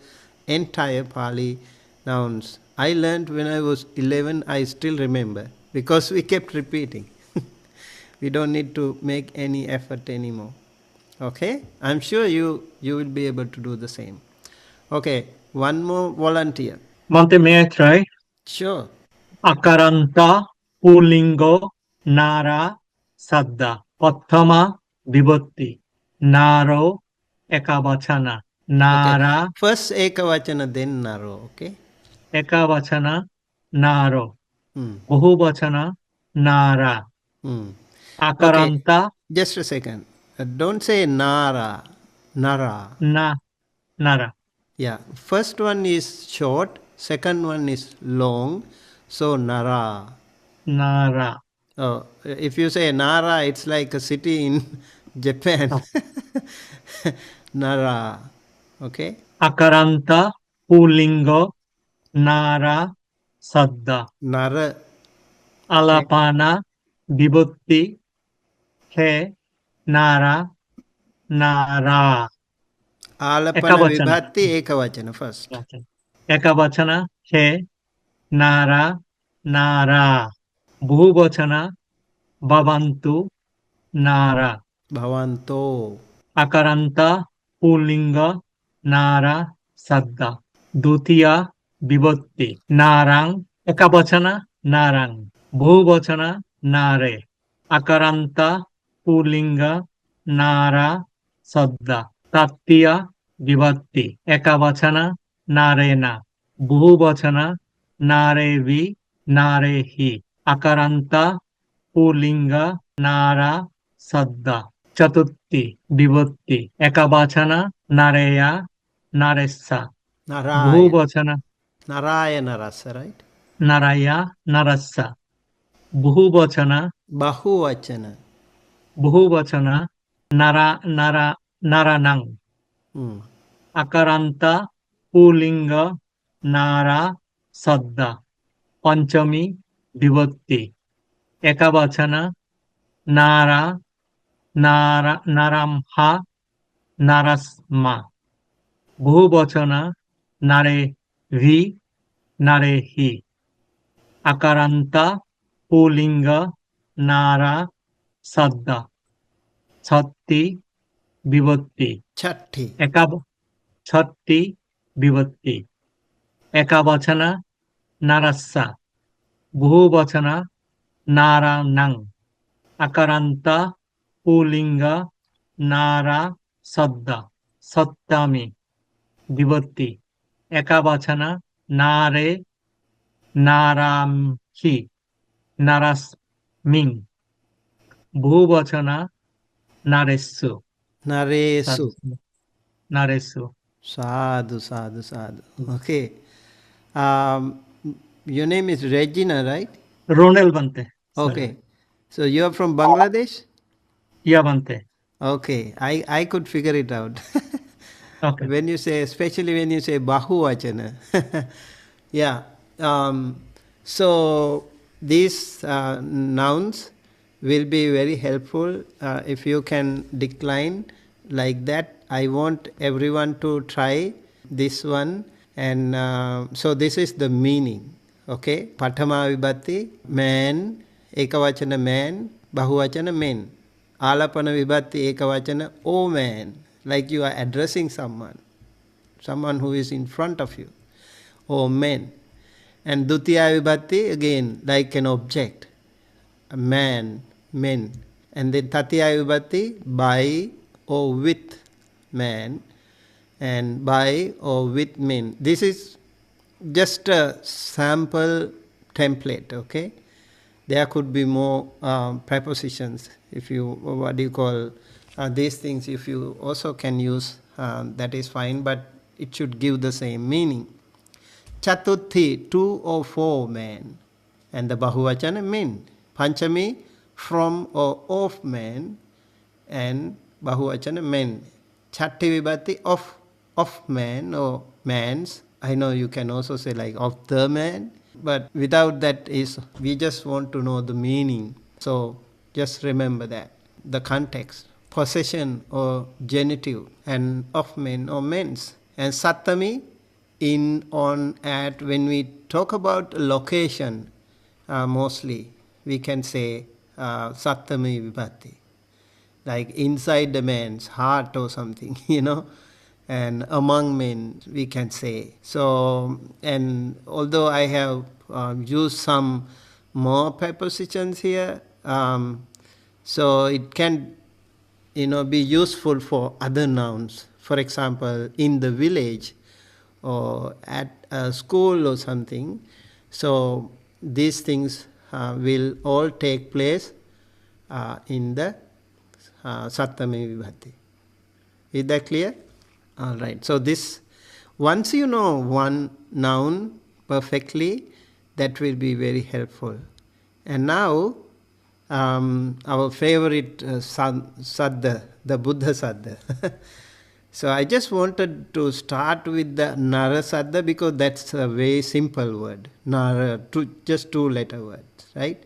entire Pali nouns. I learned when I was 11, I still remember, because we kept repeating. We don't need to make any effort anymore. Okay? I'm sure you will be able to do the same. Okay, one more volunteer. Bhante, may I try? Sure. Akaranta, Pulingo, Nara, Sadda. Pathama, Vibhatti. Naro, Ekavachana. Nara, Okay. First ekavachana, then naro. Okay? Ekavachana, Naro. Hmm. Bahuvachana, Nara. Akaranta. Okay. Just a second. Don't say nara. Nara. Nara. Yeah. First one is short. Second one is long. So nara. Nara. Oh, if you say Nara, it's like a city in Japan. Oh. Nara. Okay? Akaranta, Pulingo, Nara, Sadda. Nara. Alapana, Vibhatti, He, Nara, Nara. Alapana vibhatti ekavachana first. Ekavachana, He, Nara, nara. Bhuvachana bhavantu nara. Bhavanto. Akaranta Pullinga Nara Saddha. Dutiya Vibhatti Narang Ekabachana Narang. Bhuvachana Nare. Akaranta Pullinga Nara Saddha. Tattiya Vibhatti Ekabachana Narena. Bhuvachana Narevi Narehi. Akaranta Pullinga Nara Saddha. Chatutti Vibhatti Ekabachana Nareya Naressa. Naraya. Bhuvachana Narayana rasa, right? Naraya Narassa. Bhuvachana Bahuvachana. Bhuvachana Naranang. Hmm. Akaranta Pulinga Nara Saddha. Panchami Vibhatti Ekabachana Naramha Narasma. Bhuvachana Nare Vi Narehi. Akaranta Pulinga Nara Saddha. Chatti Vibhatti Chatti. Chatti Vibhatti Ekabachana Narassa. Bhuvachana Naranang. Akaranta Pulinga Nara Saddha. Sattami Vibhatti Ekabachana Nare Naramhi Narasmin. Bhuvachana Naresu. Naresu. Naresu. Sadhu, sadhu, sadhu. Okay. Your name is Regina, right? Ronel Bhante. Okay. So you are from Bangladesh? Yeah, Bhante. Okay. I could figure it out. Okay. When you say, especially when you say Bahuvachana. Yeah. So these nouns will be very helpful if you can decline like that. I want everyone to try this one. And so this is the meaning. Okay. Pathama vibhatti, man, ekavachana man, bahuvachana men. Alapana vibhatti ekavachana, oh man. Like you are addressing someone who is in front of you. Oh men. And dutiya vibhatti, again, like an object. A man, men. And then tatiya vibhatti, by or with man. And by or with men. This is just a sample template, okay? There could be more prepositions, if you, what do you call these things, if you also can use, that is fine, but it should give the same meaning. Chatuthi, 2 or 4 men, and the Bahuvachana men. Panchami, from or of men, and Bahuvachana men. Chatti vibhatti, of man or mans. I know you can also say like of the man, but without that is, we just want to know the meaning. So just remember that, the context, possession or genitive, and of men or men's. And sattami, in, on, at. When we talk about location, mostly we can say sattami vibhatti, like inside the man's heart or something, and among men we can say. So, and although I have used some more prepositions here, so it can be useful for other nouns. For example, in the village or at a school or something. So these things will all take place in the sattami vibhatti. Is that clear? All right. So this, once you know one noun perfectly, that will be very helpful. And now our favorite saddha, the Buddha saddha. So I just wanted to start with the Nara saddha because that's a very simple word. Nara, just 2 letter words, right?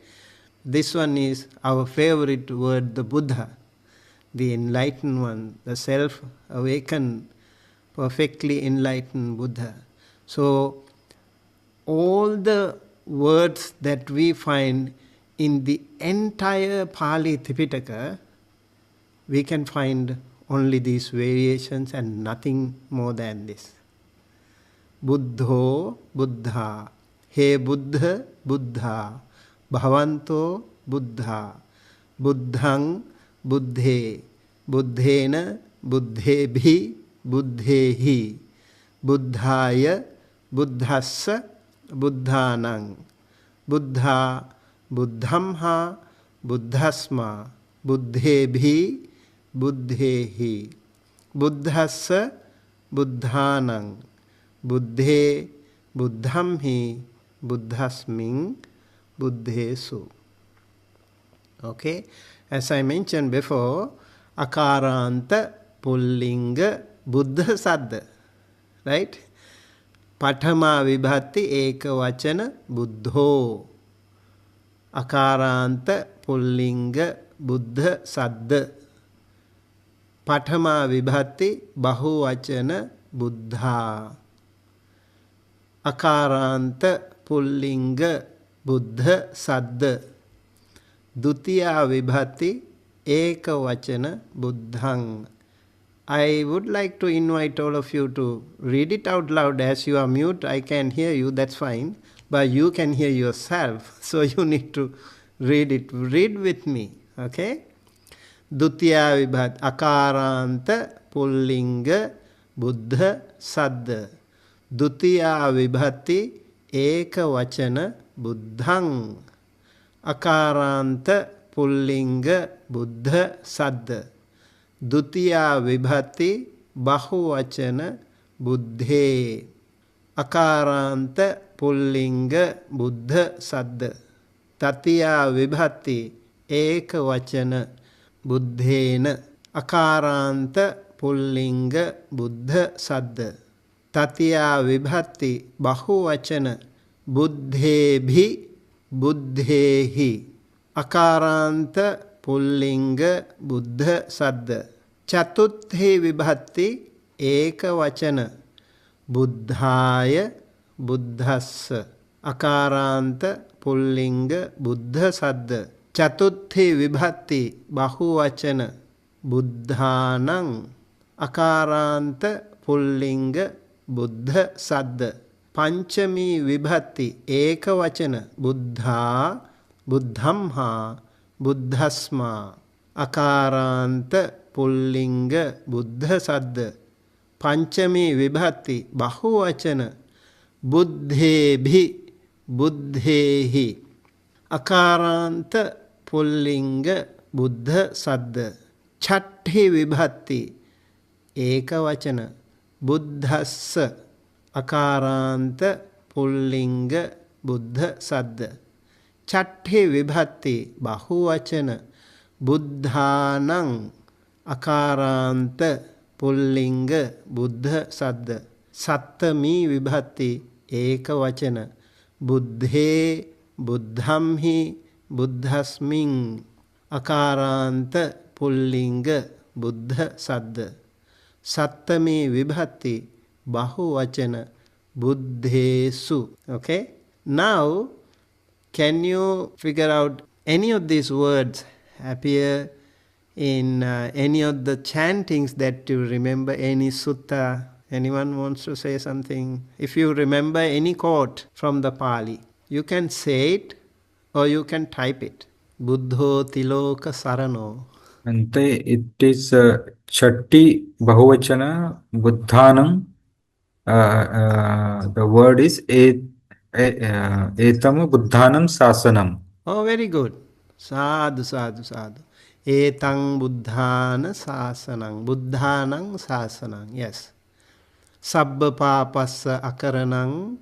This one is our favorite word, the Buddha, the enlightened one, the self-awakened, perfectly enlightened Buddha. So all the words that we find in the entire Pali Tripitaka, we can find only these variations and nothing more than this. Buddho, Buddha. He Buddha, Buddha. Bhavanto, Buddha. Buddhang, Buddhe. Buddhena, Buddhebhi, Buddhehi. Buddhaya, Buddhassa, Buddhanang. Buddha, Buddhamha, Buddhasma. Buddhebhi, Buddhehi. Buddhassa, Buddhanang. Buddhe, Buddhamhi, Buddhasming, Buddhesu. Okay, as I mentioned before, Akaranta, Pullinga, Buddha Saddha. Right? Pathama Vibhati Eka Vachana Buddho. Akaranta, Pullinga, Buddha Saddha. Pathama Vibhati Bahuvachana Buddha. Akaranta Pullinga Buddha Saddha. Dutiya Vibhati Eka Vachana Buddhang. I would like to invite all of you to read it out loud. As you are mute, I can hear you, that's fine. But you can hear yourself, so you need to read it. Read with me, okay? Dutiya Vibhati Akaranta Pullinga Buddha Saddha. Dutiya Vibhati Eka Vachana Buddhang. Akaranta Pullinga Buddha Saddha. Dutiya Vibhati Bahuvachana Buddhe. Akaranta Pullinga Buddha Saddha. Tatiya Vibhati Eka Vachana Buddhena. Akaranta Pullinga Buddha Saddha. Tatiya Vibhati Bahuvachana Buddhebhi, Buddhehi. Akaranta Pullinga Buddha Saddha. Chatuthi Vibhati Eka Vachana Buddhaya, Buddhassa. Akaranta Pullinga Buddha Saddha. Chatuthi Vibhati Bahuvachana Buddhanang. Akaranta Pullinga Buddha Saddha. Panchami Vibhati Eka Vachana Buddha, Buddhamha, Buddhasma. Akaranta Pullinga Buddha Saddha. Panchami Vibhati Bahuvachana Buddhebhi, Buddhehi. Akaranta Pullinga Buddha Saddha. Chatti Vibhati Eka Vachana Buddhassa. Akaranta Pullinga Buddha Saddha. Chatti Vibhati Bahuvachana Buddhanang. Akaranta Pullinga Buddha Saddha. Sattami Vibhati Eka Vachana Buddhe, Buddhamhi, Buddhasming. Akaranta Pullinga Buddha Saddha. Sattami Vibhati Bahuvachana Buddhesu. Okay? Now, can you figure out any of these words appear in any of the chantings that you remember, any sutta? Anyone wants to say something? If you remember any quote from the Pali, you can say it or you can type it. Buddho Tiloka Sarano. Bhante, it is Chatti Bahuvachana Buddhanam. The word is Etama Buddhanam Sasanam. Oh, very good. Sadhu, sadhu, sadhu. Etang Buddhana Sasanang. Buddhanang Sasanang. Yes. Sabba Papassa Akaranang.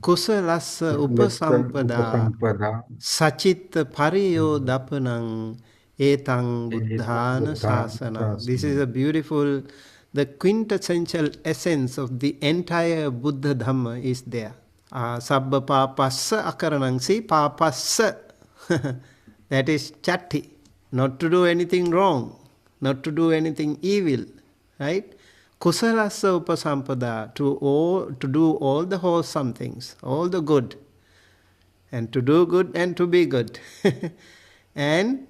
Kusalassa Upasampada. Sachitta Pariyo Dapanang. Etang Buddhana Sasanang. This is a beautiful, the quintessential essence of the entire Buddha Dhamma is there. Sabba Papassa Akaranang. See, Papassa. That is chatti. Not to do anything wrong. Not to do anything evil. Right? Kusalassa Upasampada. To do all the wholesome things. All the good. and to do good and to be good. And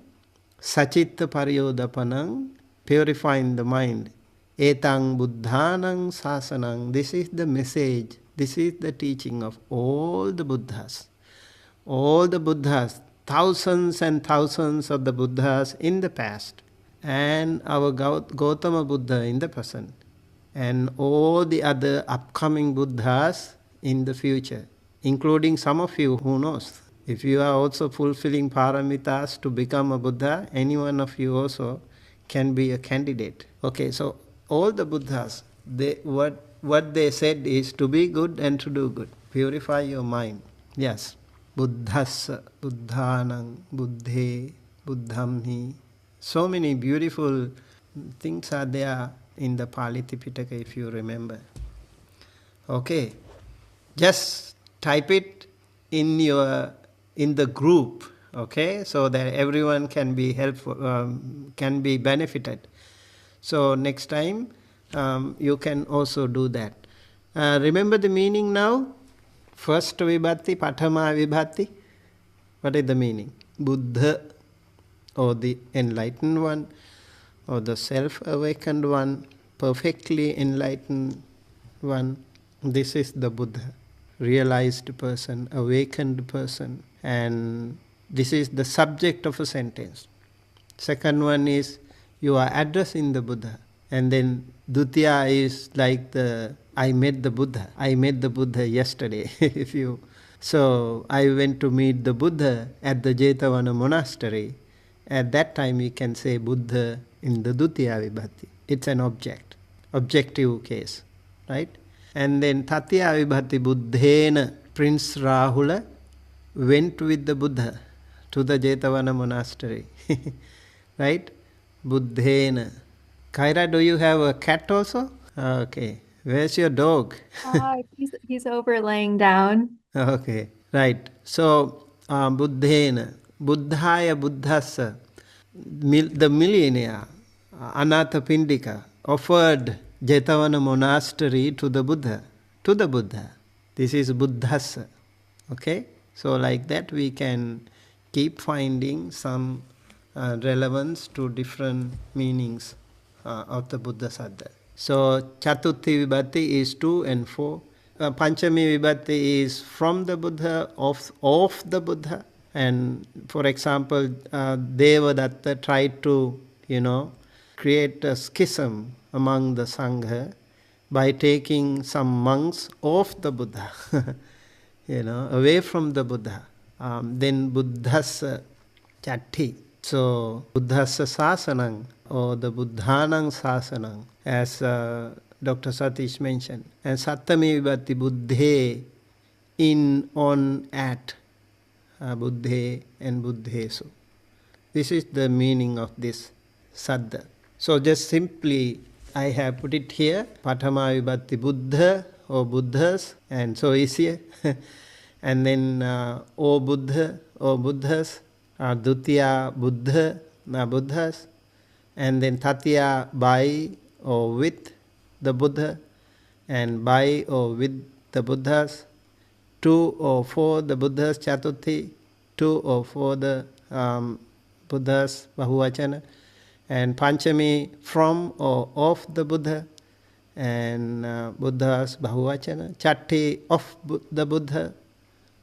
sachitta pariyodapanang, purifying the mind. Etang buddhanang sasanang. This is the message, this is the teaching of all the Buddhas. All the Buddhas, thousands and thousands of the Buddhas in the past, and our Gautama Buddha in the present, and all the other upcoming Buddhas in the future, including some of you, who knows. If you are also fulfilling paramitas to become a Buddha, any one of you also can be a candidate. Okay, so all the Buddhas, what they said is to be good and to do good. Purify your mind. Yes. Buddhassa, Buddhanang, Buddhe, Buddhamhi. So many beautiful things are there in the Pali Tipitaka, if you remember. Okay, just type it in the group, okay, so that everyone can be helpful, can be benefited. So next time you can also do that. Remember the meaning now? First vibhati, pathama vibhati. What is the meaning? Buddha, or the enlightened one, or the self-awakened one, perfectly enlightened one. This is the Buddha, realized person, awakened person. And this is the subject of a sentence. Second one is you are addressing the Buddha. And then Dutiya is like I met the Buddha. I met the Buddha yesterday. So I went to meet the Buddha at the Jetavana monastery. At that time we can say Buddha in the Dutiya Vibhati. It's an objective case, right? And then Tatiya Vibhati, Buddhena, Prince Rahula went with the Buddha to the Jetavana monastery. Right? Buddhena. Kaira, do you have a cat also? Okay. Where's your dog? He's over laying down. Okay. Right. So, Buddhena, Buddhaya Buddhasa, the millionaire, Anathapindika, offered Jetavana monastery to the Buddha. This is Buddhasa. Okay? So like that we can keep finding some relevance to different meanings of the Buddha Saddha. So Chatuthi Vibhati is 2 and 4. Panchami Vibhati is from the Buddha, of the Buddha. And for example, Devadatta tried to, create a schism among the Sangha by taking some monks off the Buddha, away from the Buddha. Then Buddhasa Chatti. So Buddhasa Sasanang, or the Buddhanang Sasanang, as Dr. Satish mentioned. And Sattami Vibhati Buddhe, in, on, at. Buddhe and Buddhesu. This is the meaning of this Saddha. So just simply I have put it here, Pathama Vibhati Buddha or Buddhas, and so is here. And then O Buddha or Buddhas, Dutiya Buddha, Buddhas, and then Tatiya by or with the Buddha, and by or with the Buddhas, 2 or 4 the Buddhas, Chatuthi, 2 or 4 the Buddhas, Bahuvachana, and Panchami from or of the Buddha, and Buddhas, Bahuvachana, Chatti of the Buddha,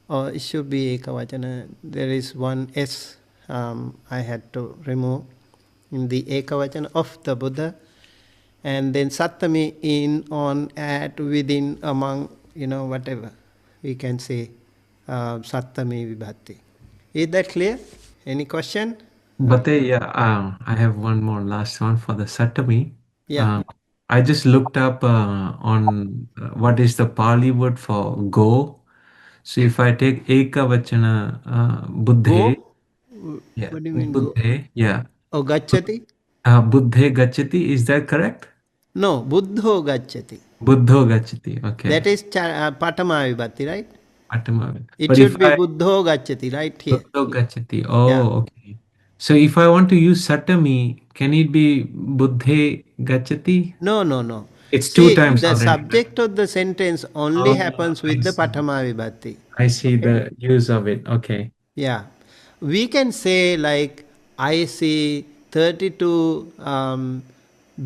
or it should be Ekavachana. There is one S I had to remove in the Ekavachana, of the Buddha, and then Sattami, in, on, at, within, among, whatever. We can say Sattami Vibhati. Is that clear? Any question? Bhante, yeah, I have one more last one for the Sattami. Yeah. I just looked up on what is the Pali word for go. So if I take Ekavachana Buddhe, Go? yeah, What do you mean go? Buddhe, yeah. Oh, Gacchati? Buddhe Gacchati, is that correct? No, Buddho Gacchati. Buddho Gacchati, okay. That is Patama Vibhati, right? Patama. It But should if be Buddho Gacchati, right here. Buddho Gacchati, oh, Yeah. okay. So if I want to use Sattami, can it be Buddhe Gacchati? No. It's two See, times the already. subject of the sentence only Oh, happens I with the see. Patama Vibhakti. I see the use of it. Okay. Yeah. We can say like, I see 32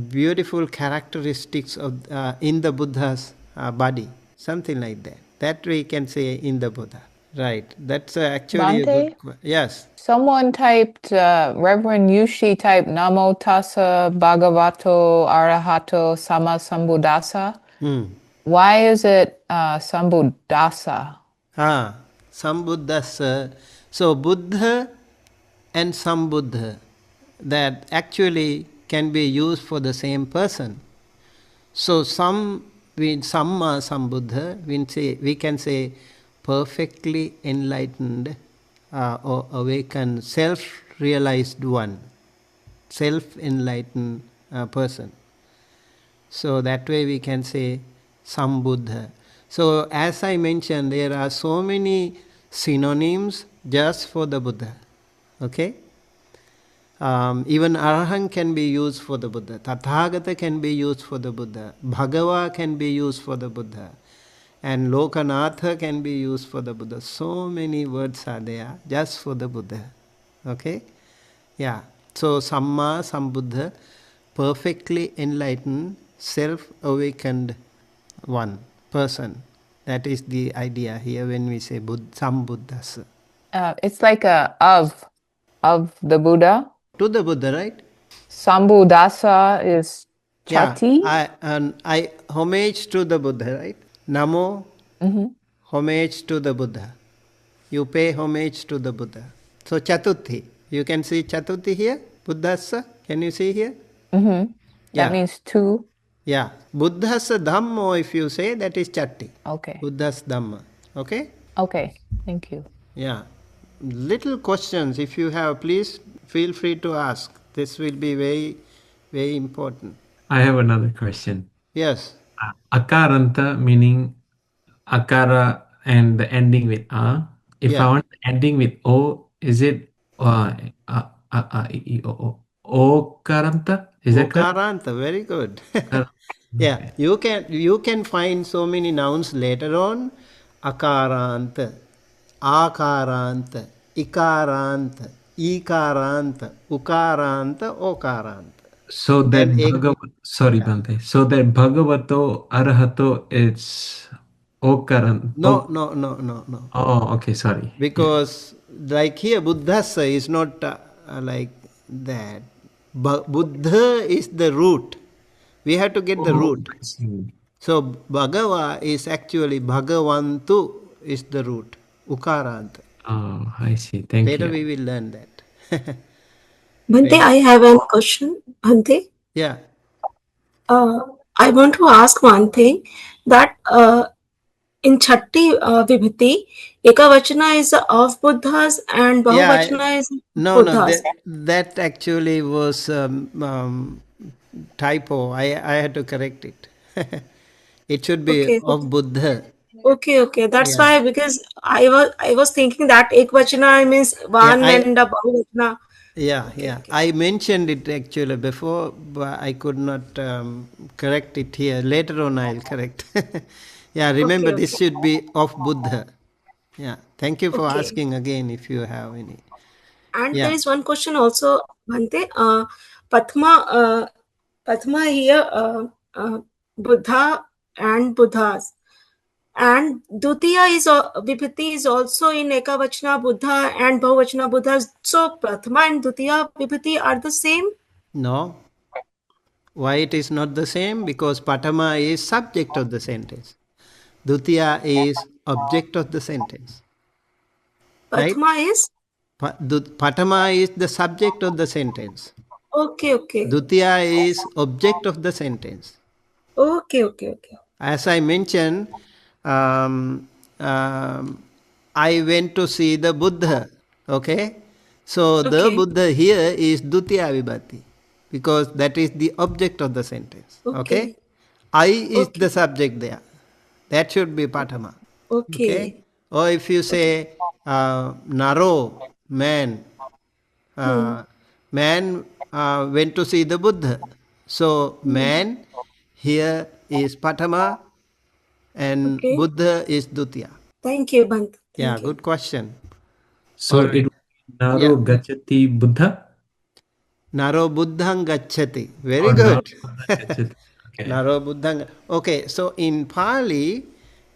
beautiful characteristics of in the Buddha's body. Something like that. That we can say in the Buddha. Right. That's actually a Bhante? good... Yes. Someone typed, Reverend Yushi typed Namo Tassa Bhagavato Arahato Sama Sambuddhasa. Hmm. Why is it Sambuddhasa? Sambuddhasa. So Buddha and Sambuddha, that actually can be used for the same person. So Samma Sambuddha, we can say perfectly enlightened or awakened, self-realized one, self-enlightened person. So that way we can say Sambuddha. So as I mentioned, there are so many synonyms just for the Buddha. Okay? Even Arahant can be used for the Buddha. Tathagata can be used for the Buddha. Bhagava can be used for the Buddha. And Lokanatha can be used for the Buddha. So many words are there just for the Buddha. Okay? Yeah. So Samma Sambuddha, perfectly enlightened, self-awakened one, person. That is the idea here when we say Sambuddhasa. It's like a of the Buddha. To the Buddha, right? Sambuddhasa is chati. Yeah, I homage to the Buddha, right? Namo, homage to the Buddha. You pay homage to the Buddha. So Chatuthi, you can see Chatuthi here, Buddhasa. Can you see here? That Yeah. means two. Yeah, Buddhasa Dhammo, if you say, that is Chatti. Okay. Buddhas Dhamma. Okay? Okay. Thank you. Yeah. Little questions, if you have, please feel free to ask. This will be very, very important. I have another question. Yes. Akaranta meaning akara and the ending with a. If I Yeah. want ending with o, is it okaranta? Is that correct? Okaranta, very good. Uh, Yeah, you can find so many nouns later on. Akaranta, akaranta, ikaranta, ikaranta, ukaranta, okaranta. So that And sorry, Bhante. So that Bhagavato Arahato is Okaran. no, no, no, no, no. Oh, okay, sorry. Yeah. Because like here, Buddhasa is not like that. Buddha is the root. We have to get the root. I see. So Bhagava is actually Bhagavantu is the root. Ukaranta. Oh, I see. Thank Later you. we will learn that. Bhante, I have a question. Bhante, Yeah. I want to ask one thing that in Chatti Vibhati, Ekavachana is of Buddhas and Bahuvachana is No, Buddhas. that actually was typo. I had to correct it. It should be Okay. of Buddha. Okay. That's Yeah. why, because I was thinking that Ekvachana means one and Bahuvachana. Yeah. I mentioned it actually before, but I could not correct it here. Later on, I'll correct. Yeah, remember this should be of Buddha. Yeah, thank you for Okay. asking again if you have any. And Yeah. there is one question also, Bhante. Padma here, Buddha and Buddhas. And Dutiya is Vibhati is also in Ekavachana Buddha and Bahuvachana Buddhas. So Prathama and Dutiya Vibhati are the same? No. Why it is not the same? Because Patama is subject of the sentence. Dutiya is object of the sentence. Right? Prathama is? Patama is the subject of the sentence. Okay. Dutiya is object of the sentence. Okay. As I mentioned, I went to see the Buddha. Okay? So the Okay. Buddha here is Dutiya Vibhati because that is the object of the sentence. Okay? I is the subject there. That should be Patama. Okay? Or if you say Naro, man, man went to see the Buddha. So man, Here is Patama and Okay. Buddha is Dutiya. Thank you, Bhante. Yeah, Thank you. good question. So All right. it Naro Yeah. Gachati Buddha? Naro Buddhang Gacchati. Very Or Naro good. Buddha Gachati. Okay. Naro Buddhang. Okay, so in Pali,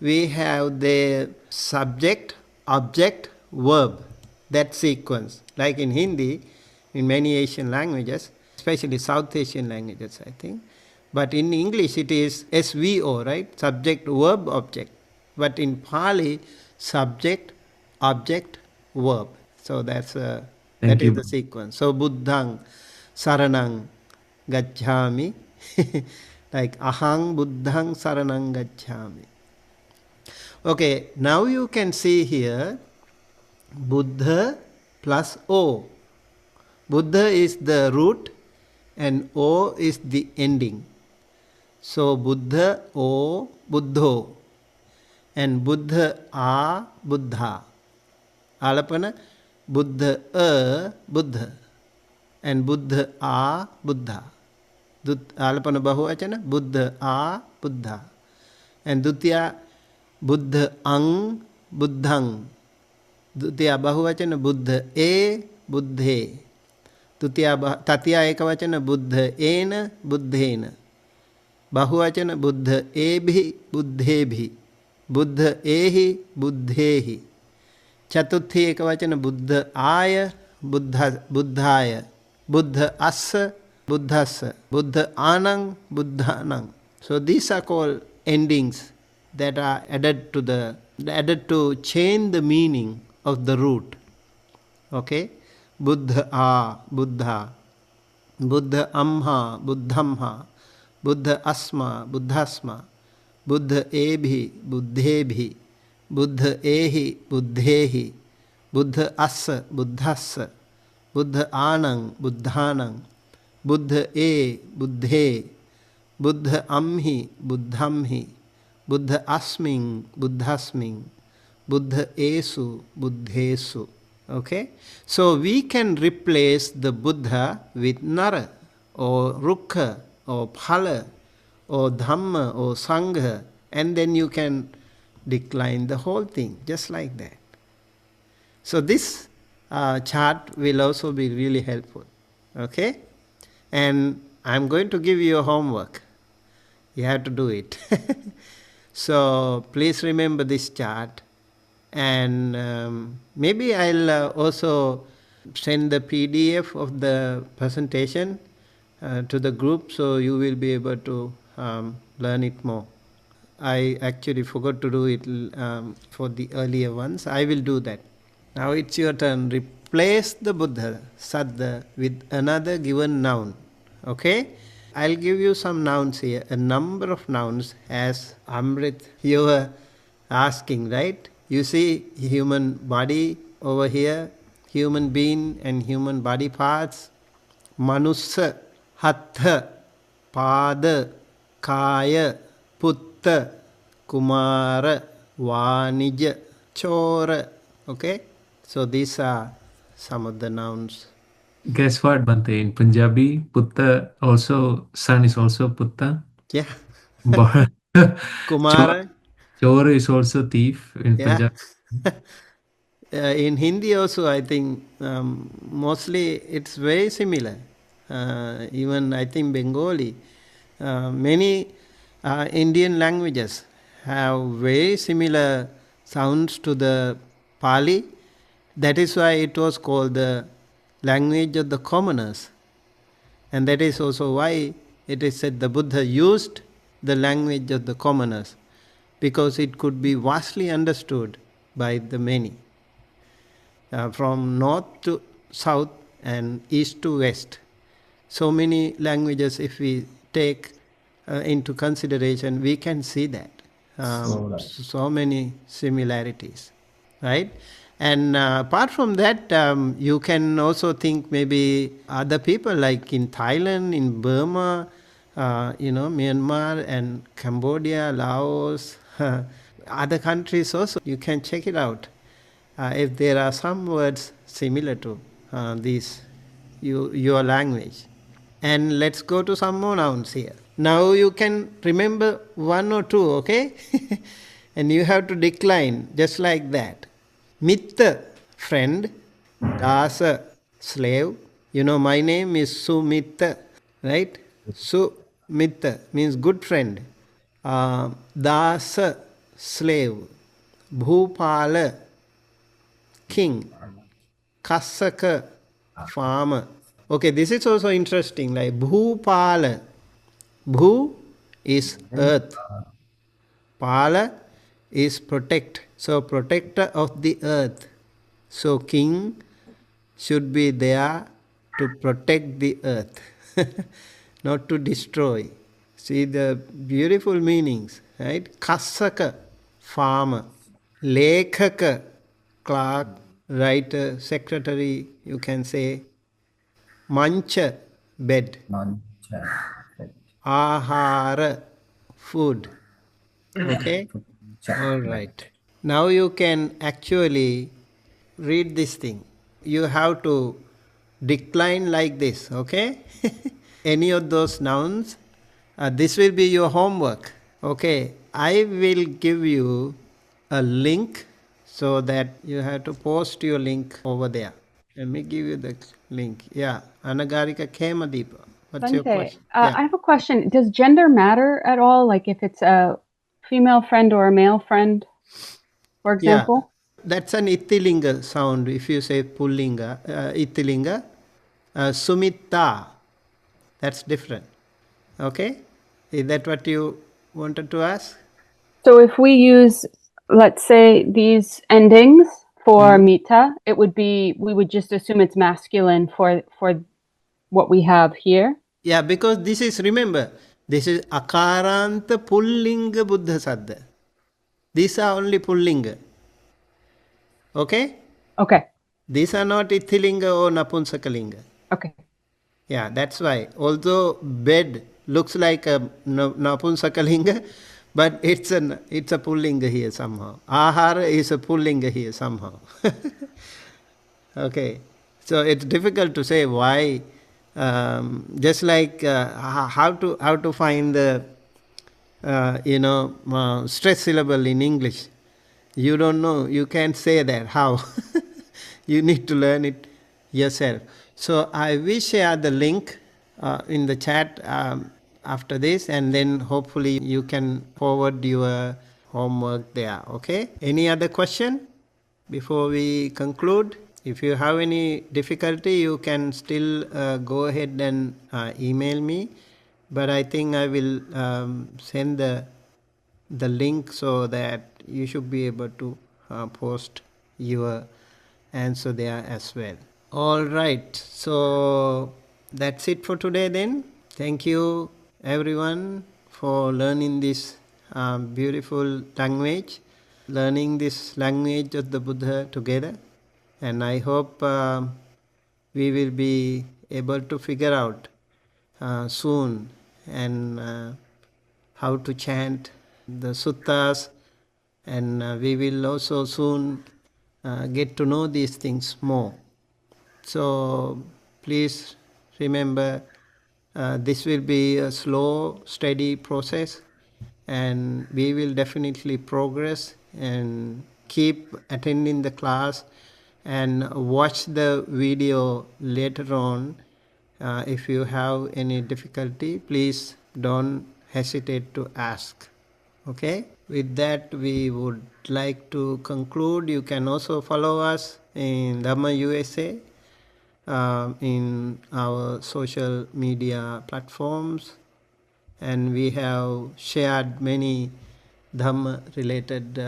we have the subject, object, verb, that sequence. Like in Hindi, in many Asian languages, especially South Asian languages, I think. But in English, it is SVO, right? Subject, verb, object. But in Pali, subject, object, verb. So that Thank is you. the sequence. So Buddhang, Saranang, Gacchami. Like Ahang Buddhang Saranang Gacchami. Okay, now you can see here Buddha plus O. Buddha is the root and O is the ending. So Buddha O Buddho and Buddha A Buddha. Alapana Buddha A Buddha and Buddha A Buddha. Alapana Bahuvachana Buddha A Buddha and Dutiya Buddha Ang Buddhang. Dutiya Bahuvachana Buddha E Buddhe. Tatiya Ekavachana Buddha Ena Buddhena. Bahuvachana Buddha Ebhi Buddhebhi. Buddha Ehi Buddhehi. Chatuthi Ekavachana Buddha Aya Buddhaya. Buddha Assa Buddhasa. Buddha Anang Buddhanang. So these are called endings that are added to change the meaning of the root. Okay? Buddha A Buddha. Buddha Amha Buddhamha. Buddha Asma Buddhasma. Buddha Ebhi Buddhebhi. Buddha Ehi Buddhehi. Buddha Assa Buddhassa. Buddha Anang Buddhanang. Buddha E Buddhe. Buddha Amhi Buddhamhi. Buddha Asming Buddhasming. Buddha Esu Buddhesu. Okay? So we can replace the Buddha with Nara or Rukkha or Phala or Dhamma or Sangha, and then you can decline the whole thing just like that. So this chart will also be really helpful. Okay? And I'm going to give you a homework. You have to do it. So please remember this chart. And maybe I'll also send the PDF of the presentation to the group, so you will be able to learn it more. I actually forgot to do it for the earlier ones. I will do that. Now it's your turn. Replace the Buddha, Saddha, with another given noun. Okay? I'll give you some nouns here, a number of nouns as Amrit, you were asking, right? You see human body over here, human being and human body parts. Manussa, Hatha, Pada, Kaya, Putta, Kumara, Vanija, Chora. Okay? So these are some of the nouns. Guess what, Bhante? In Punjabi, Putta also, son is also Putta. Yeah. But Kumara. Chor is also thief in Yeah. Punjab. In Hindi also, I think mostly it's very similar. Even I think Bengali. Many Indian languages have very similar sounds to the Pali. That is why it was called the language of the commoners. And that is also why it is said the Buddha used the language of the commoners, because it could be vastly understood by the many. From north to south and east to west. So many languages, if we take into consideration, we can see that. So many similarities, right? And apart from that, you can also think maybe other people like in Thailand, in Burma, Myanmar and Cambodia, Laos, other countries also. You can check it out. If there are some words similar to your language. And let's go to some more nouns here. Now you can remember one or two, okay? And you have to decline just like that. Mitta, friend. Dasa, slave. You know, my name is Sumitta, right? Sumitta means good friend. Dasa, slave. Bhupala, king. Kasaka, farmer. Okay, this is also interesting. Like Bhupala. Bhu is earth. Pala is protect. So protector of the earth. So king should be there to protect the earth, not to destroy. See the beautiful meanings, right? Kasaka, farmer. Lekhaka, clerk, writer, secretary, you can say. Mancha, bed. Ahara, food. Okay? All right. Now you can actually read this thing. You have to decline like this, okay? Any of those nouns. This will be your homework. Okay, I will give you a link so that you have to post your link over there. Let me give you the link. Yeah, Anagarika Kemadeepa. What's your Bhante, question? I have a question. Does gender matter at all? Like if it's a female friend or a male friend, for example? That's an Ithilinga sound. If you say Pullinga, Ithilinga, Sumitta, that's different. Okay? Is that what you wanted to ask? So if we use, let's say, these endings for mita, it would be, we would just assume it's masculine for what we have here. Yeah, because this is, remember, this is Akaranta Pullinga Buddha Saddha. These are only Pullinga. Okay? Okay. These are not Ithilinga or Napunsakalinga. Okay. Yeah, that's why. Although bed looks like a Napunsakalinga, but it's a Pullinga here somehow. Ahara is a Pullinga here somehow. Okay. So it's difficult to say why. Just like how to find the stress syllable in English. You don't know. You can't say that. How? You need to learn it yourself. So I will share the link in the chat after this, and then hopefully you can forward your homework there. Okay? Any other question before we conclude? If you have any difficulty, you can still go ahead and email me. But I think I will send the link so that you should be able to post your answer there as well. All right. So that's it for today then. Thank you everyone for learning this beautiful language, learning this language of the Buddha together. And I hope we will be able to figure out soon and how to chant the suttas, and we will also soon get to know these things more. So please remember, this will be a slow, steady process, and we will definitely progress and keep attending the class and watch the video later on. If you have any difficulty, please don't hesitate to ask. Okay? With that, we would like to conclude. You can also follow us in Dhamma USA in our social media platforms, and we have shared many Dhamma related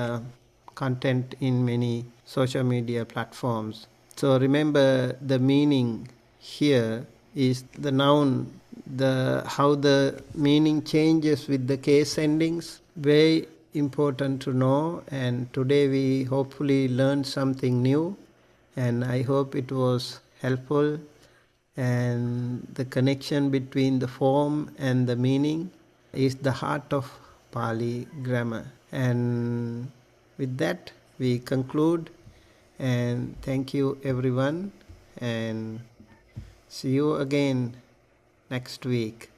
content in many social media platforms. So remember, the meaning here is the noun, how the meaning changes with the case endings. Very important to know, and today we hopefully learned something new, and I hope it was helpful. And the connection between the form and the meaning is the heart of Pali grammar. And with that, we conclude, and thank you everyone, and see you again next week.